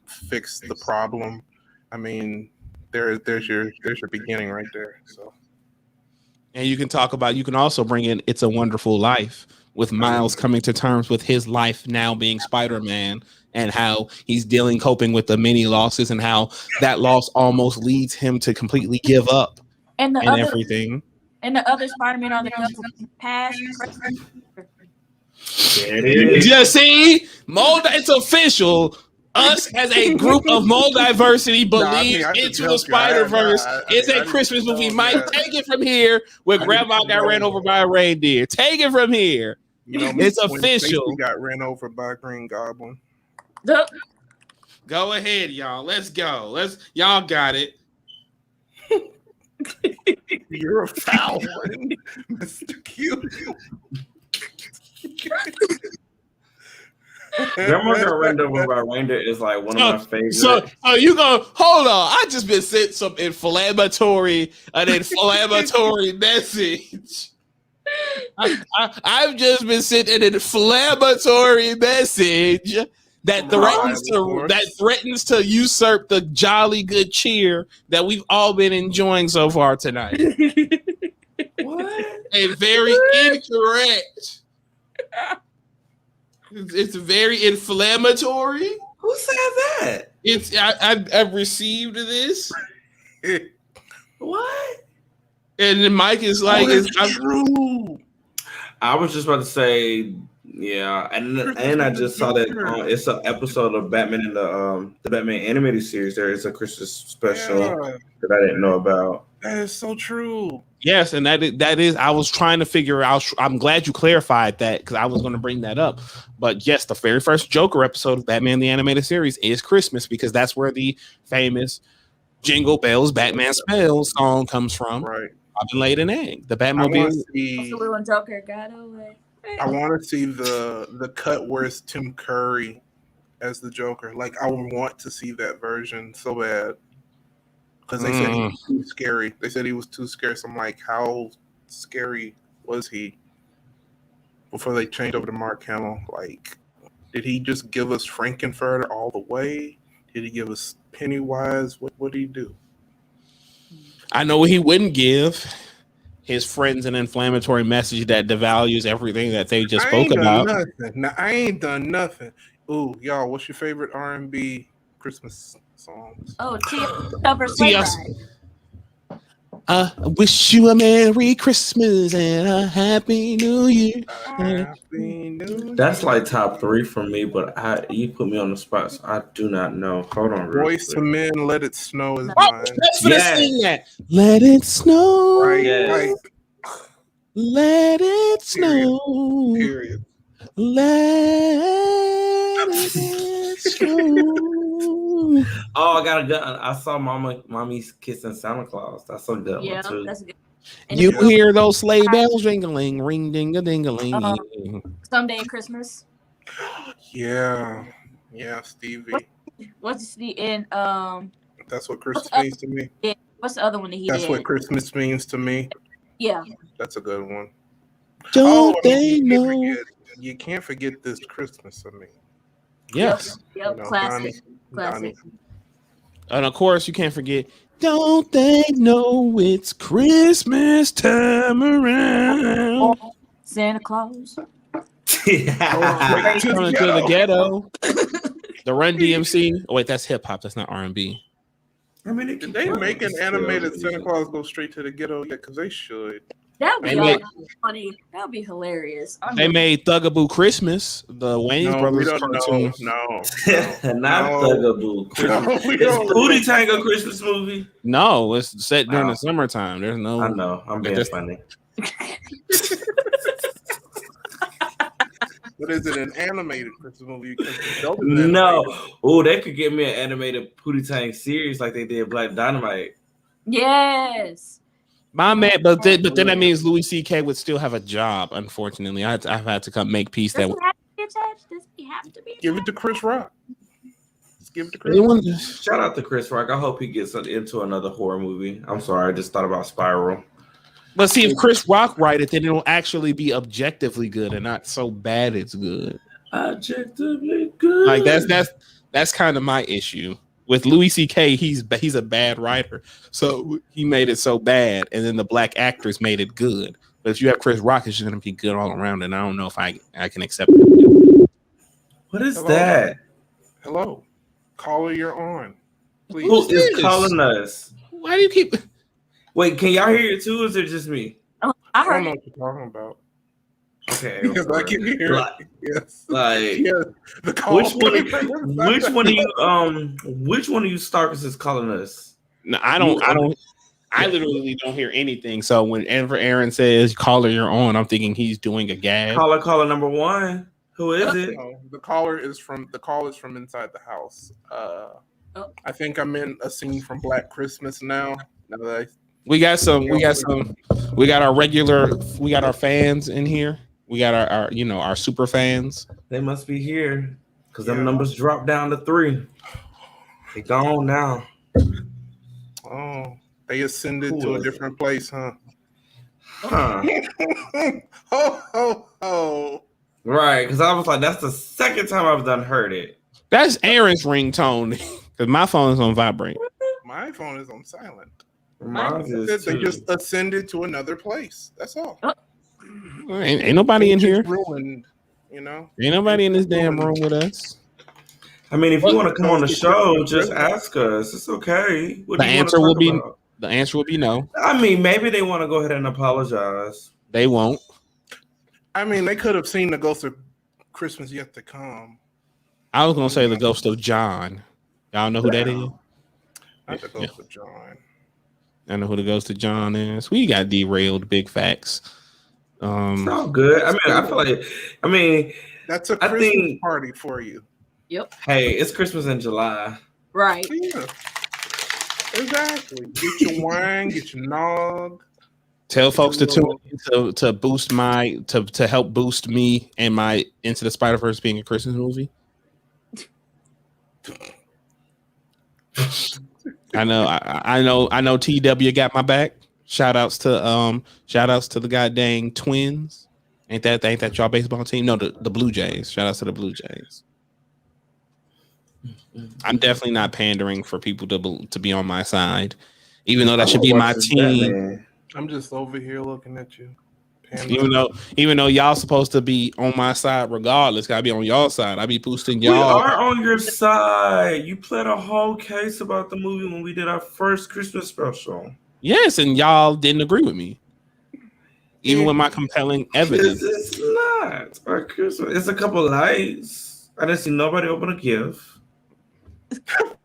fix the problem. I mean, there's your beginning right there. So, and you can also bring in It's a Wonderful Life with Miles coming to terms with his life now being Spider-Man and how he's coping with the many losses and how that loss almost leads him to completely give up and everything. And the other Spider-Man on the past. Just see, it's official. Us as a group of MulDiversity believe Into the Spider-Verse is a Christmas movie. Mike, take it from here where Grandma got ran over by a reindeer. Take it from here. It's official. Got ran over by a Green Goblin. Go ahead, y'all. Let's go. Y'all got it. You're a foul one, Mr. Q. Grandma got ran over by a reindeer is like one of my favorites. So you go, hold on. I just been sent some inflammatory message. I've just been sent an inflammatory message that threatens to usurp the jolly good cheer that we've all been enjoying so far tonight. What? And very incorrect. It's very inflammatory. Who said that? I've received this. What? And then Mike is like, it's true. I was just about to say, yeah, and I just saw that it's an episode of Batman in the Batman animated series. There is a Christmas special that I didn't know about. That is so true. Yes, and that is. I was trying to figure out. I'm glad you clarified that because I was going to bring that up. But yes, the very first Joker episode of Batman the Animated Series is Christmas because that's where the famous "Jingle Bells, Batman Spells" song comes from. Right. Robin laid an egg. The Batmobile. When Joker got away. I want to see the cut where it's Tim Curry as the Joker. Like I would want to see that version so bad. Because they said he was too scary. They said he was too scary. So I'm like, how scary was he before they changed over to Mark Hamill? Like, did he just give us Frankenfurter all the way? Did he give us Pennywise? What did he do? I know what he wouldn't give his friends an inflammatory message that devalues everything that they just spoke about. Now, I ain't done nothing. Ooh, y'all, what's your favorite R&B Christmas songs? Oh, Tia. I wish you a Merry Christmas and a Happy New Year. That's like top 3 for me, but you put me on the spot, so I do not know. Hold on. Boyz II Men, Let It Snow is mine. Let's sing that. Let it snow. Right. Let it snow. Period. Let it snow. Oh, I got a gun. I saw Mommy's Kissing Santa Claus. That's a good one too. That's good. You hear those sleigh bells jingling, ring ding a ding a ling. Someday at Christmas. Yeah, Stevie. What's the end? That's what Christmas means to me. Yeah. What's the other one that he did? That's what Christmas means to me. Yeah. That's a good one. Don't they know? you can't forget this Christmas. I mean, Yes. Yep. Classic. Classic. And of course, you can't forget. Don't they know it's Christmas time around? Santa Claus. Coming to the ghetto. The Run DMC. Oh wait, that's hip hop. That's not R&B. I mean, Did they make an animated Santa Claus go straight to the ghetto yet? Because they should. That would be funny. That would be hilarious. They made Thugaboo Christmas, the Wayne's Brothers cartoon. No. Not Thugaboo Christmas. It's Pootie Tang a Christmas movie? No, it's set during the summertime. There's no. I know. I'm being funny. What is it? An animated Christmas movie? No. Oh, they could get me an animated Pootie Tang series like they did Black Dynamite. Yes. My man, but then that means Louis C.K. would still have a job. Unfortunately, I've had to come make peace. Does he have to be? Give it to Chris Rock. Just give it to Chris Rock. Shout out to Chris Rock. I hope he gets into another horror movie. I'm sorry, I just thought about Spiral. But see, if Chris Rock write it, then it'll actually be objectively good and not so bad it's good. Objectively good. Like that's kind of my issue. With Louis C.K., he's a bad writer, so he made it so bad, and then the black actors made it good. But if you have Chris Rock, it's just going to be good all around, and I don't know if I can accept it. What is that? Hello, caller, you're on. Please. Who is calling us? Why do you keep? Wait, can y'all hear it too? Or is it just me? Oh, I don't know what you're talking about. Okay, because I can hear it. Yes. Like, yes. Which one of you stalkers is calling us? No, I don't. I literally don't hear anything. So whenever Aaron says "caller, you're on," I'm thinking he's doing a gag. Caller number one. Who is it? No, the call is from inside the house. I think I'm in a scene from Black Christmas now. Now that we got our fans in here. We got our super fans. They must be here because them numbers dropped down to 3. They gone now. Oh, they ascended to a different place, huh? Oh. Right, because I was like, that's the second time I've heard it. That's Aaron's ringtone because my phone is on vibrate. My phone is on silent. They just ascended to another place. That's all. Ain't nobody in here. Ruined, Ain't nobody in this damn room with us. I mean, if you want to come on the show, just ask us. It's okay. The answer will be no. I mean, maybe they want to go ahead and apologize. They won't. I mean, they could have seen the ghost of Christmas yet to come. I was gonna say the ghost of John. Y'all know who that is? Not the ghost of John. I know who the ghost of John is. We got derailed. Big facts. It's all good. I mean, that's a Christmas party for you. Yep. Hey, it's Christmas in July. Right. Yeah. Exactly. Get your wine, get your nog. Tell folks to tune in to boost to help boost me and my Into the Spider-Verse being a Christmas movie. I know TW got my back. Shout outs to the goddamn Twins. Ain't that y'all baseball team? No, the Blue Jays. Shout outs to the Blue Jays. I'm definitely not pandering for people to be on my side, even though that should be my team. I'm just over here looking at you. Even though y'all supposed to be on my side regardless, gotta be on y'all side. I be boosting y'all. We are on your side. You played a whole case about the movie when we did our first Christmas special. Yes, and y'all didn't agree with me, even with my compelling evidence. It's not our Christmas. It's a couple lights. I didn't see nobody open a gift. But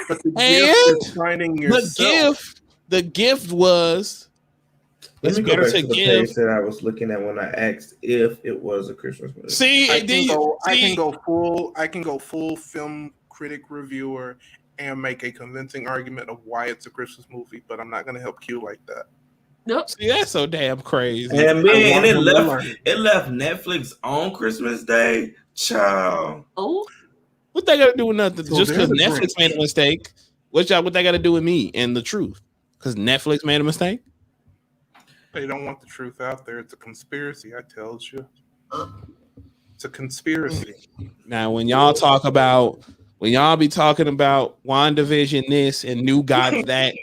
the gift is finding yourself. The gift was. It's better to give. Page that I was looking at when I asked if it was a Christmas movie. See, I can go full film critic reviewer and make a convincing argument of why it's a Christmas movie, but I'm not going to help Q like that. Nope. See, that's so damn crazy. And man, it left Netflix on Christmas Day. Ciao. Oh, what they got to do with nothing? So just because Netflix made a mistake. What they got to do with me and the truth? Because Netflix made a mistake. They don't want the truth out there. It's a conspiracy, I tells you. It's a conspiracy. Now, when y'all be talking about WandaVision this and New Gods that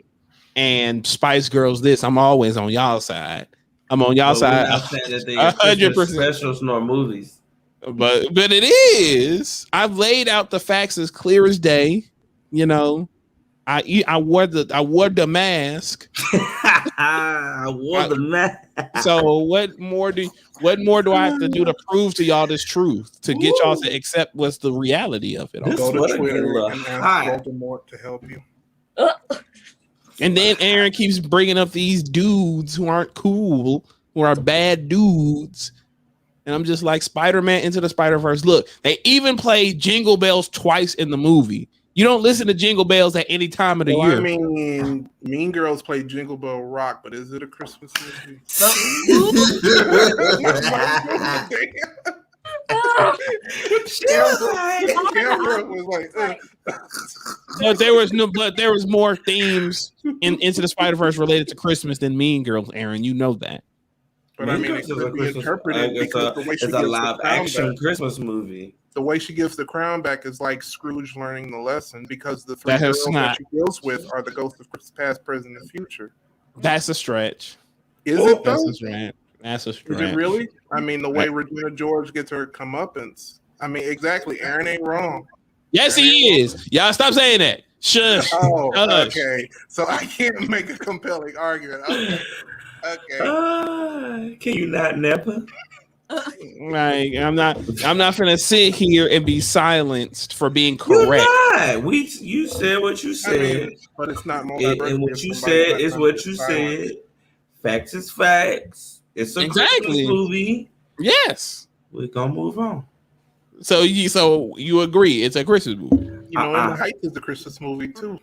and Spice Girls this, I'm always on y'all side. I'm on y'all side. We're not saying that they are 100% specials nor movies. But it is. I've laid out the facts as clear as day. You know, I wore the mask. I wore the mask. So what more do I have to do to prove to y'all this truth to get y'all to accept what's the reality of it? Go to Twitter and ask Voldemort to help you. And then Aaron keeps bringing up these dudes who aren't cool, who are bad dudes. And I'm just like, Spider-Man Into the Spider-Verse. Look, they even played Jingle Bells twice in the movie. You don't listen to Jingle Bells at any time of the year. I mean, Mean Girls played Jingle Bell Rock, but is it a Christmas movie? Camera was like, but there was more themes in Into the Spider-Verse related to Christmas than Mean Girls, Aaron. You know that. But I mean, it could be interpreted because the way she gives a live action Christmas movie. The way she gives the crown back is like Scrooge learning the lesson because the three girls that she deals with are the ghosts of past, present, and future. That's a stretch. Is it though? That's a stretch. Is it really? I mean, the way Regina George gets her comeuppance. I mean, exactly. Aaron ain't wrong. Yes, he is. Y'all stop saying that. Shush. Oh, okay. So I can't make a compelling argument. Okay. Can you not never? Like I'm not gonna sit here and be silenced for being correct. You're not. You said what you said. I mean, but it's not more and what you said is what you said. Facts is facts. It's a Christmas movie. Yes. We're gonna move on. So you agree it's a Christmas movie. You know, In the Heights is a Christmas movie too.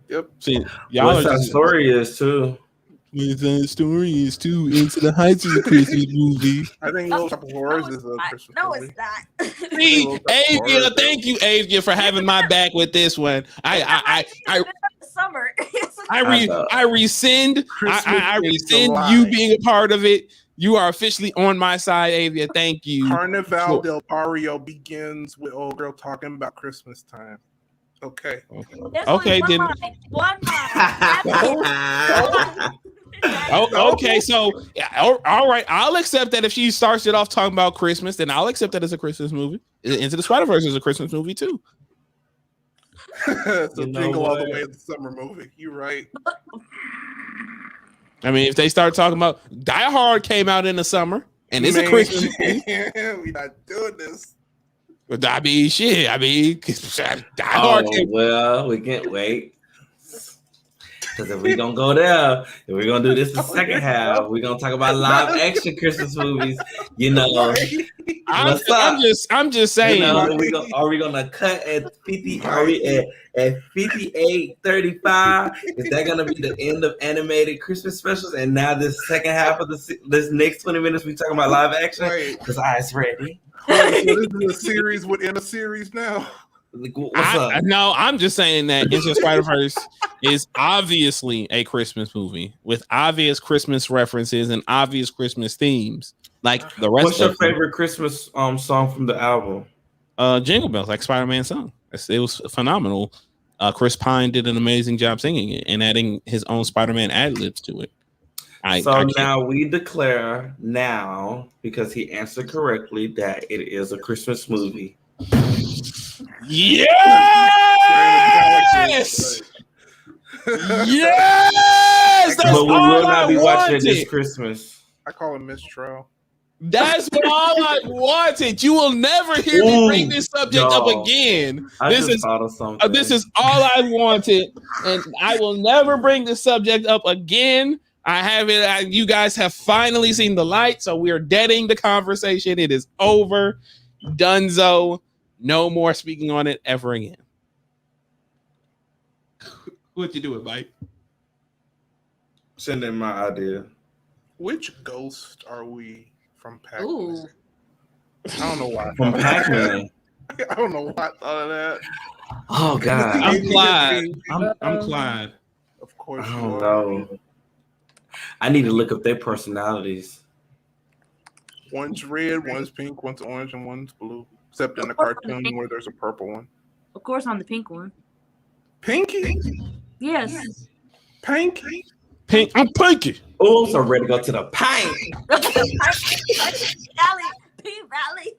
Yep. See, y'all What's that story is too. The story is too. Into the Heights is a Christmas movie. I think Little Shop of Horrors is a Christmas movie. No, it's not. See, Avia, thank you, Avia, for having my back with this one. I rescind you being a part of it. You are officially on my side, Avia. Thank you. Carnival del Barrio begins with old girl talking about Christmas time. Okay. Then. One Okay, so all right. I'll accept that if she starts it off talking about Christmas, then I'll accept that as a Christmas movie. Into the Spider-Verse is a Christmas movie too. So Jingle All the Way is the summer movie. You're right. I mean, if they start talking about Die Hard came out in the summer and it's a Christmas movie. We're not doing this. But I mean, shit. I mean, Die Hard. Well, we can't wait. Because if we're going to go there, if we're going to do this the second half, we're going to talk about live action Christmas movies. You know, I'm just saying. You know, are we going to cut at 50? Are we at 58:35? Is that going to be the end of animated Christmas specials? And now this second half of this next 20 minutes, we talking about live action? Because it's ready. Wait, so this is a series within a series now. No, I'm just saying that Into the Spider-Verse is obviously a Christmas movie with obvious Christmas references and obvious Christmas themes. Like the rest. What's your favorite Christmas song from the album? Jingle Bells, like Spider-Man song. It was phenomenal. Chris Pine did an amazing job singing it and adding his own Spider-Man ad-libs to it. Now we declare because he answered correctly that it is a Christmas movie. Yes! Yes! That's but we will not be watching it this Christmas. I call him Mistral. That's all I wanted. You will never hear me bring this subject up again. This is all I wanted, and I will never bring this subject up again. I have it. You guys have finally seen the light, so we are deading the conversation. It is over. Dunzo. No more speaking on it ever again. What you doing, Mike? Send in my idea. Which ghost are we from Pac-Man? I don't know why. From Pac-Man. I don't know why I thought of that. Oh God. I'm Clyde. I'm Clyde. Of course. I don't know. I need to look up their personalities. One's red, one's pink, one's orange, and one's blue. Except in the Of course I'm the cartoon pink. where there's a purple one. Of course, I'm the pink one. Pinky? Yes. Pinky? Pink. I'm Pinky. Oh, so ready to go to the paint. Valley.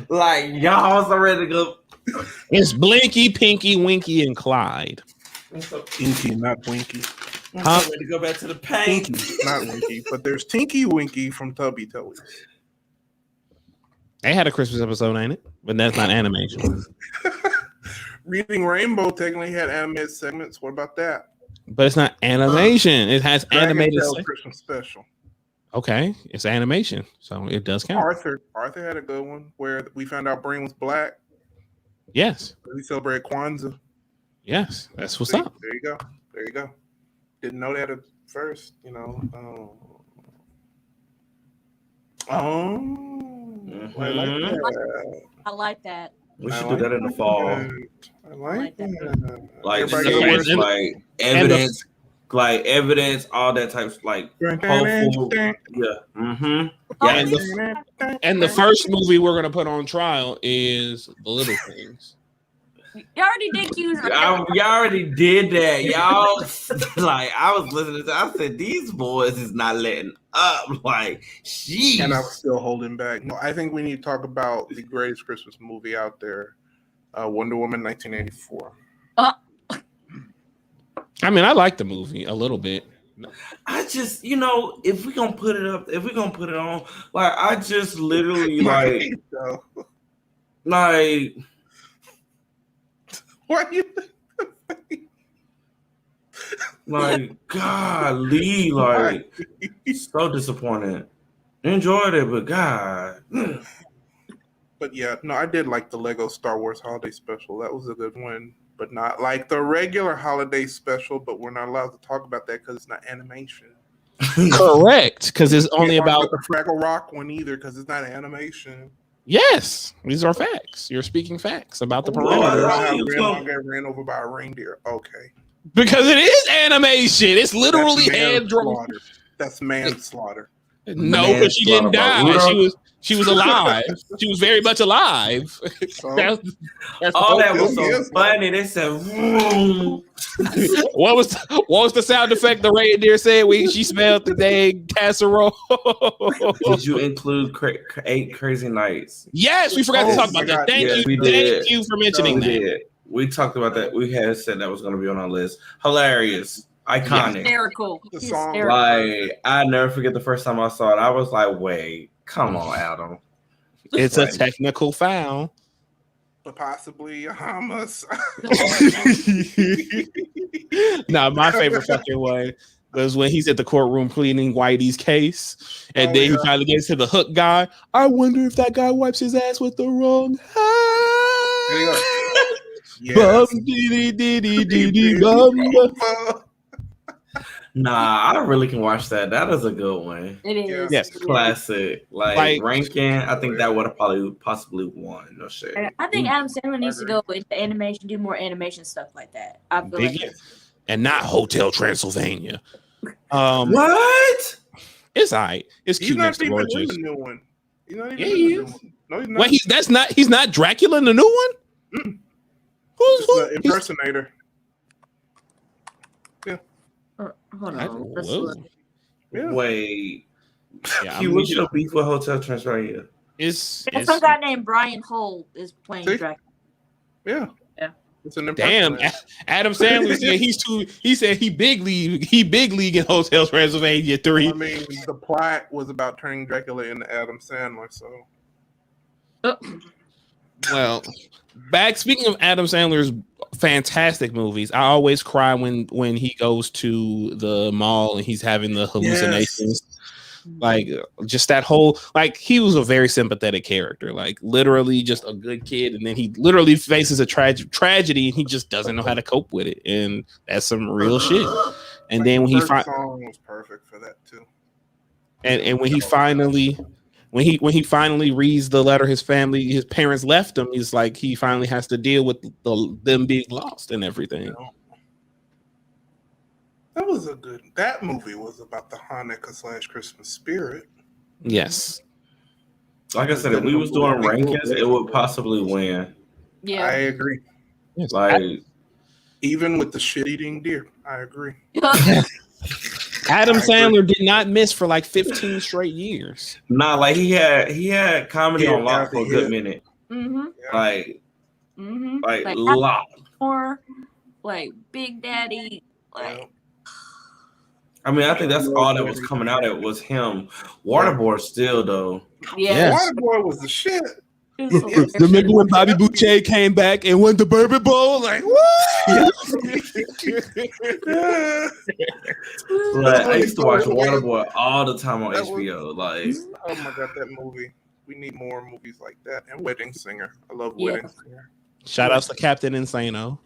Like y'all so ready to go. It's Blinky, Pinky, Winky, and Clyde. Inky, not Winky. I'm so ready to go back to the paint. Pinky, not Winky. But there's Tinky Winky from Tubby Toys. They had a Christmas episode, ain't it? But that's not animation. Reading Rainbow technically had animated segments. What about that? But it's not animation. It has animated. Christmas special. Okay, it's animation, so it does count. Arthur had a good one where we found out Brain was black. Yes, We celebrated Kwanzaa. yes, that's what's up. There you go. There you go. Didn't know that at first, you know. I like that. I like that. We should do that in the fall. I like that. Like Everybody serious, like evidence, all that types, like hopeful. Yeah. Mm-hmm. Yeah. And the first movie we're gonna put on trial is The Little Things. You already did cues. Y'all already did that. Y'all like I was listening to. I said these boys is not letting up. Like, sheesh. And I'm still holding back. No, I think we need to talk about the greatest Christmas movie out there, Wonder Woman 1984. I mean, I like the movie a little bit. I just, if we're gonna put it up, if we're gonna put it on, like I just literally like Why you? Like, golly, like, so disappointed. Enjoyed it, but God. But yeah, no, I did like the Lego Star Wars Holiday Special. That was a good one, but not like the regular holiday special. But we're not allowed to talk about that because it's not animation. Correct, because it's only about the Fraggle Rock one either because it's not animation. Yes, these are facts. You're speaking facts about the parameters. Grandma got ran over by a reindeer. Okay. Because it is animation. It's literally hand drawn. That's manslaughter. No, but she didn't die. She was alive. She was very much alive. So, that's that was so funny. They said, what was the sound effect the reindeer said when she smelled the dang casserole? Did you include 8 Crazy Nights? Yes, we forgot to talk about that. Thank you for mentioning that. We talked about that. We had said that was going to be on our list. Hilarious. Iconic. Hysterical. Like, I never forget the first time I saw it. I was like, wait, come on, Adam. It's a technical foul. But possibly a hummus. Nah, my favorite fucking one was when he's at the courtroom pleading Whitey's case. And then he finally gets to the hook guy. I wonder if that guy wipes his ass with the wrong hand. There you go. Bum, dee, dee, dee, dee, dee, bum. Nah, I really can watch that. That is a good one. It is. Yes. Classic. Like ranking, I think that would have possibly won. No shit. I think Adam Sandler needs to go into animation, do more animation stuff like that. I feel like and not Hotel Transylvania. What? It's all right. It's cute next to Gorgeous. He's not even in the new one. No, he's not. Wait, he's not Dracula in the new one? Mm. Who's the impersonator? Yeah. Hold on. Wait. Yeah, He was your beef with Hotel Transylvania. It's some guy named Brian Holt is playing Dracula. Yeah. It's an damn. Adam Sandler said he said he big league in Hotel Transylvania 3. I mean, the plot was about turning Dracula into Adam Sandler, so. Well, speaking of Adam Sandler's fantastic movies, I always cry when he goes to the mall and he's having the hallucinations. Yes. Like, just that whole, like, he was a very sympathetic character, like literally just a good kid, and then he literally faces a tragedy and he just doesn't know how to cope with it, and that's some real shit. And like, then when song was perfect for that too. And when he finally reads the letter his parents left him, he's like, he finally has to deal with them being lost and everything. That movie was about the Hanukkah / Christmas spirit. Yes. Like I said, if we was doing rankings, it would possibly win. Yeah, I agree. Yes. Like Even with the shit-eating deer, I agree. Adam Sandler did not miss for like 15 straight years. nah, like he had comedy on lock for a good minute. Mm-hmm. Like Like lock. Or like Big Daddy. Like I mean, I think that's all that was coming out. It was him. Waterboard still though. yeah. Waterboy was the shit. Remember when Bobby Boucher came back and won the Bourbon Bowl? Like, what? Like, I used to watch Waterboy all the time on HBO. Like, oh my god, that movie. We need more movies like that. And Wedding Singer. I love Wedding Singer. Shout outs to Captain Insano.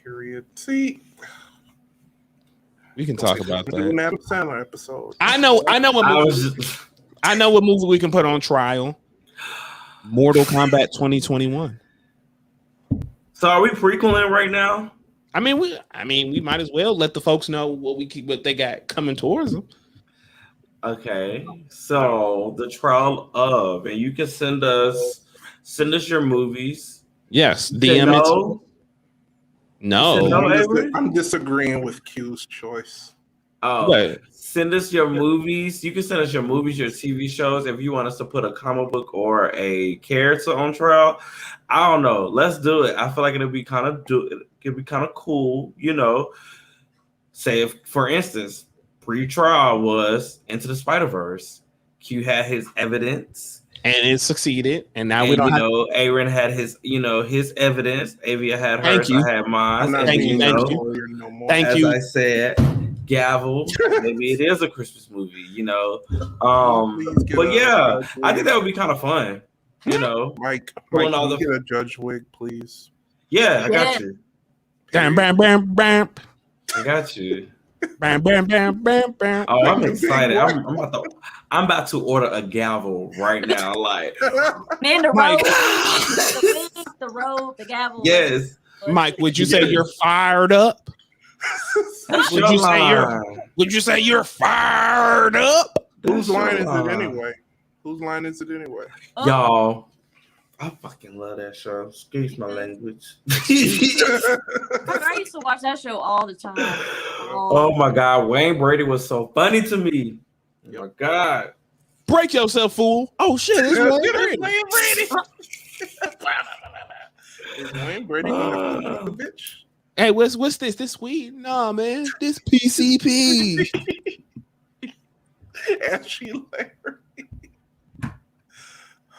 Period. See, we can talk about do an that. Adam Sandler episode. I know what movie we can put on trial. Mortal Kombat 2021. so are we prequeling right now? I mean, we might as well let the folks know what they got coming towards them. Okay, so the trial of, and you can send us your movies. Yes, DM it. No, I'm disagreeing with Q's choice. Oh, send us your movies. You can send us your movies, your TV shows. If you want us to put a comic book or a character on trial, I don't know. Let's do it. I feel like it'd be kind of cool. You know, say if, for instance, pre-trial was Into the Spider-Verse. Q had his evidence. And it succeeded. And now we don't know, Aaron had his evidence. Avia had hers. I had mine. Thank you. As I said, gavel. Maybe it is a Christmas movie, But yeah, I think that would be kind of fun. Mike, can you get a judge wig, please? Yeah, I got you. Bam, bam, bam, bam. I got you. Bam, bam, bam, bam, bam. Oh, I'm excited. I'm about to order a gavel right now. Like, man, the robe, the robe, the gavel. Yes, Mike. Would you say you're fired up? Would you say you're fired up? Whose line is it anyway? Whose line is it anyway? Y'all, I fucking love that show. Excuse my language. I used to watch that show all the time. Oh my God, Wayne Brady was so funny to me. Oh my God. Break yourself, fool. Oh shit, it's Wayne Brady. Is Wayne Brady the bitch? Hey, what's this? This weed? Nah, man. This PCP. Ashy Larry.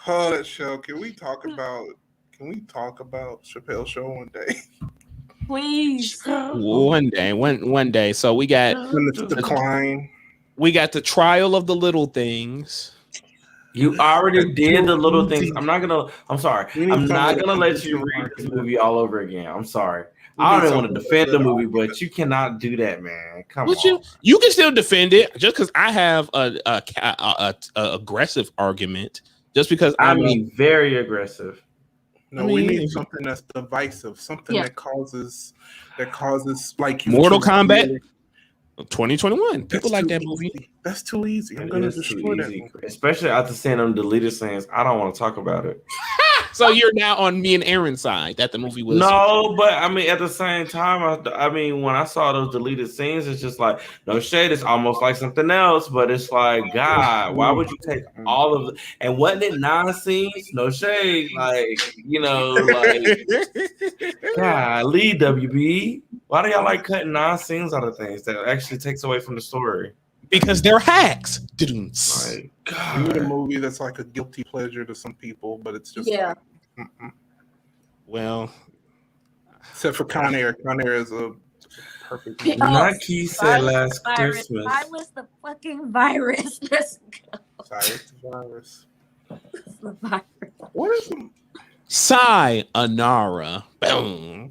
Oh, that show. Can we talk about Chappelle's show one day? Please. One day. So we got the decline. We got the trial of the little things. You already did the little things. I'm not gonna let you read this movie all over again. I'm sorry. I don't even want to defend the movie, but you cannot do that, man. Come on. You can still defend it just because I have a aggressive argument. Just because very aggressive. No, we need something that's divisive, something that causes like Mortal Kombat 2021. People like that movie. That's too easy. I'm gonna destroy that movie. Especially after seeing them deleted scenes. I don't want to talk about it. So you're now on me and Aaron's side that the movie was. No, but I mean, at the same time, when I saw those deleted scenes, it's just like, no shade. It's almost like something else, but it's like, God, why would you take all of it? And wasn't it 9 scenes? No shade. Like, God, lead WB. Why do y'all like cutting 9 scenes out of things that actually takes away from the story? Because they're hacks. Like, God. We need a movie that's like a guilty pleasure to some people, but it's just well, except for Con Air. Con Air is a perfect movie. Nike said last Christmas. I was the fucking virus. Let's go. Cyrus the virus. The virus. What is it? Sayonara. Boom.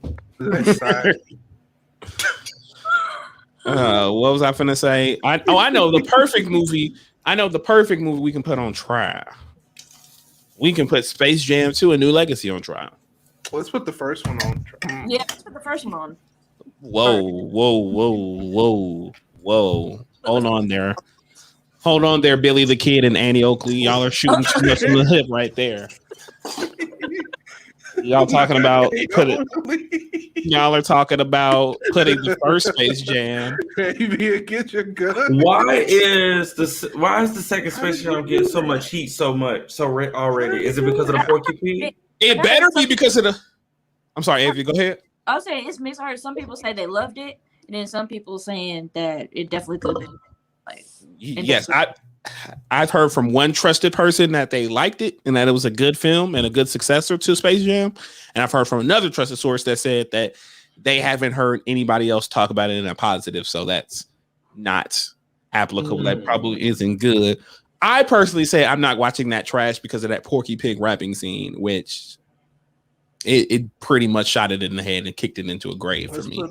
What was I finna say? I know the perfect movie. I know the perfect movie we can put on trial. We can put Space Jam 2: A New Legacy on trial. Let's put the first one on. Yeah, let's put the first one on. Whoa. Hold on there. Hold on there, Billy the Kid and Annie Oakley. Y'all are shooting too much from the hip right there. Y'all talking about y'all are talking about putting the first Space Jam. Baby, get your gun. Why is the second Space Jam getting so much heat already? Is it because of the Porky Pig? It better be because of the. I'm sorry, Avi, go ahead. I'll say it's mixed. Some people say they loved it, and then some people saying that it definitely could have been like. Yes, I've heard from one trusted person that they liked it and that it was a good film and a good successor to Space Jam. And I've heard from another trusted source that said that they haven't heard anybody else talk about it in a positive. So that's not applicable. That probably isn't good. I personally say I'm not watching that trash because of that Porky Pig rapping scene, which it pretty much shot it in the head and kicked it into a grave for me.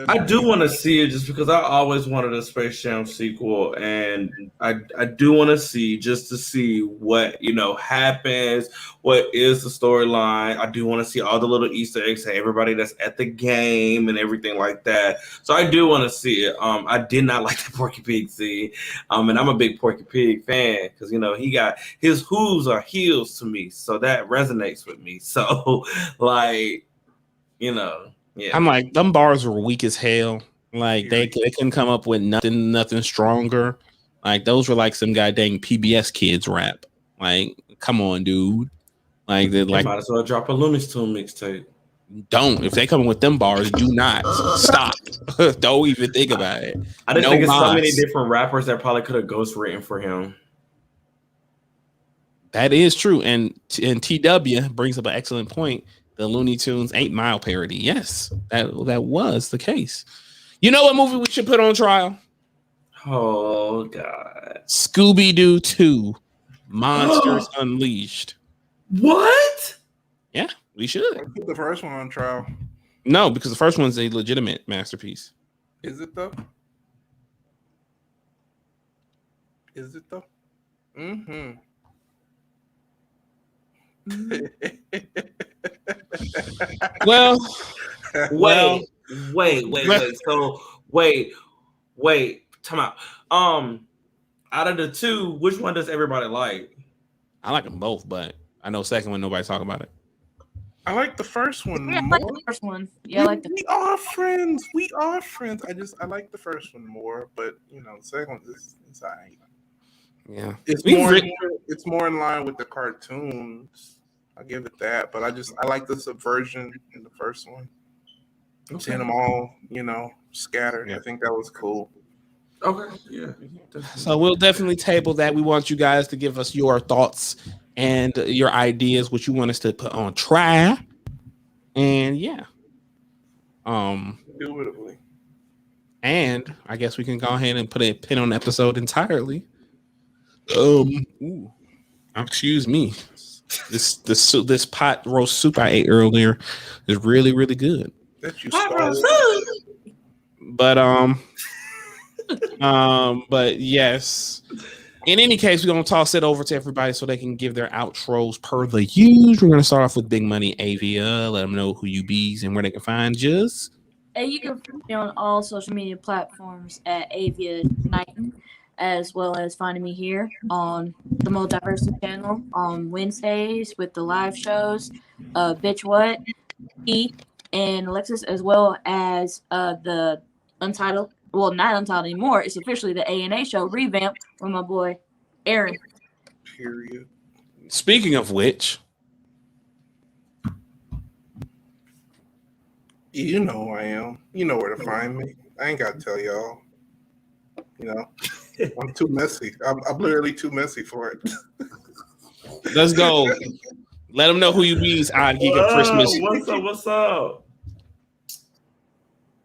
I do want to see it just because I always wanted a Space Jam sequel, and I do want to see just to see what happens, what is the storyline. I do want to see all the little Easter eggs, everybody that's at the game and everything like that. So I do want to see it. I did not like the Porky Pig scene, and I'm a big Porky Pig fan because he got his hooves are heels to me, so that resonates with me. So. Like, yeah. I'm like, them bars were weak as hell. Like, they couldn't come up with nothing stronger. Like, those were like some goddamn PBS Kids rap. Like, come on, dude. Like, they might as well drop a Looney Tunes mixtape. Don't. If they come in with them bars, do not stop. Don't even think about it. I didn't think it's so many different rappers that probably could have ghostwritten for him. That is true. And TW brings up an excellent point. The Looney Tunes 8 Mile parody. Yes, that was the case. You know what movie we should put on trial? Oh, God. Scooby-Doo 2 Monsters Unleashed. What? Yeah, we should. Put the first one on trial. No, because the first one's a legitimate masterpiece. Is it though? Is it though? Mm-hmm. Well, wait. So wait. Time out. Out of the two, which one does everybody like? I like them both, but I know second one nobody's talking about it. I like the first one more. I like the first one. Yeah, We are friends. I like the first one more, but the second one is all right. Yeah, it's more in line with the cartoons. I'll give it that, but I like the subversion in the first one. Seeing them all, scattered. Yeah. I think that was cool. Okay, yeah. So we'll definitely table that. We want you guys to give us your thoughts and your ideas, what you want us to put on trial. And yeah. Indubitably. And I guess we can go ahead and put a pin on the episode entirely. Excuse me. This pot roast soup I ate earlier is really, really good. But yes. In any case, we're gonna toss it over to everybody so they can give their outros per the usual. We're gonna start off with Big Money Avia. Let them know who you bees and where they can find you. And you can find me on all social media platforms at Avia Knighton, as well as finding me here on the MulDiversity channel on Wednesdays with the live shows, Bitch What, E, and Alexis, as well as the Untitled. Well, not Untitled anymore. It's officially the A&A show revamp from my boy Aaron. Period. Speaking of which, you know who I am. You know where to find me. I ain't got to tell y'all. I'm too messy. I'm literally too messy for it. Let's go. Let them know who you be. Odd Geek of Christmas. What's up?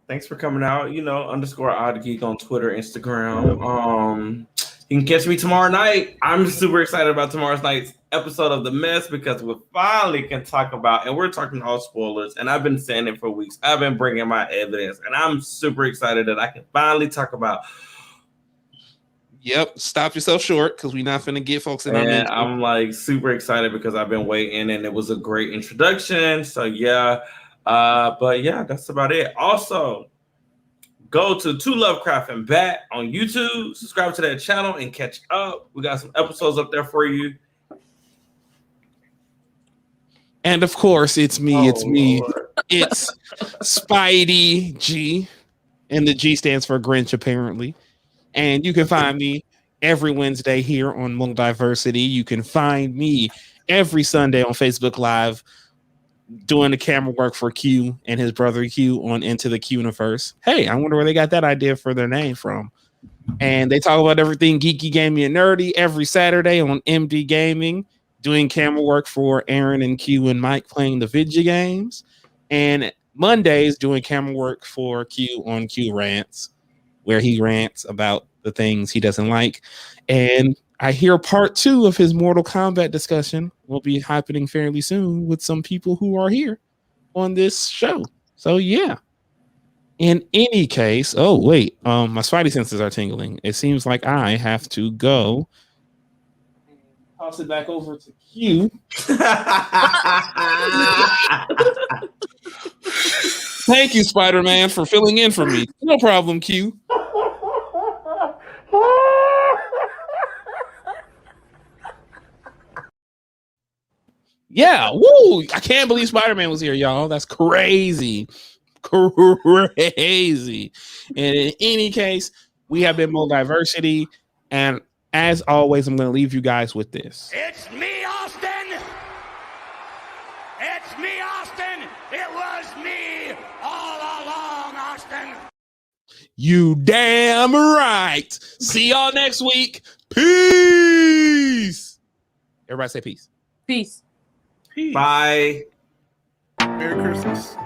Thanks for coming out. _Odd Geek on Twitter, Instagram. You can catch me tomorrow night. I'm super excited about tomorrow's night's episode of The Mess because we finally can talk about, and we're talking all spoilers, and I've been saying it for weeks. I've been bringing my evidence, and I'm super excited that I can finally talk about. Yep, stop yourself short because we're not finna get folks in on it. I'm like super excited because I've been waiting, and it was a great introduction. So yeah, but yeah, that's about it. Also, Go to To Lovecraft and Bat on YouTube. Subscribe to that channel and catch up. We got some episodes up there for you. And of course, it's me. Oh, it's me. Lord. It's Spidey G. And the G stands for Grinch, apparently. And you can find me every Wednesday here on MulDiversity. You can find me every Sunday on Facebook Live doing the camera work for Q and his brother Q on Into the Q-Universe. Hey, I wonder where they got that idea for their name from. And they talk about everything geeky, gaming, and nerdy every Saturday on MD Gaming, doing camera work for Aaron and Q and Mike playing the video games. And Mondays doing camera work for Q on Q Rants, where he rants about the things he doesn't like. And I hear part 2 of his Mortal Kombat discussion will be happening fairly soon with some people who are here on this show. So yeah. In any case, oh wait, my spidey senses are tingling. It seems like I have to go. Toss it back over to Q. Thank you, Spider-Man, for filling in for me. No problem, Q. Yeah, woo! I can't believe Spider-Man was here, y'all. That's crazy. Crazy. And in any case, we have been MulDiversity. And as always, I'm going to leave you guys with this. It's me, Austin. It's me, Austin. It was me all along, Austin. You damn right. See y'all next week. Peace. Everybody say peace. Peace. Bye. Merry Christmas.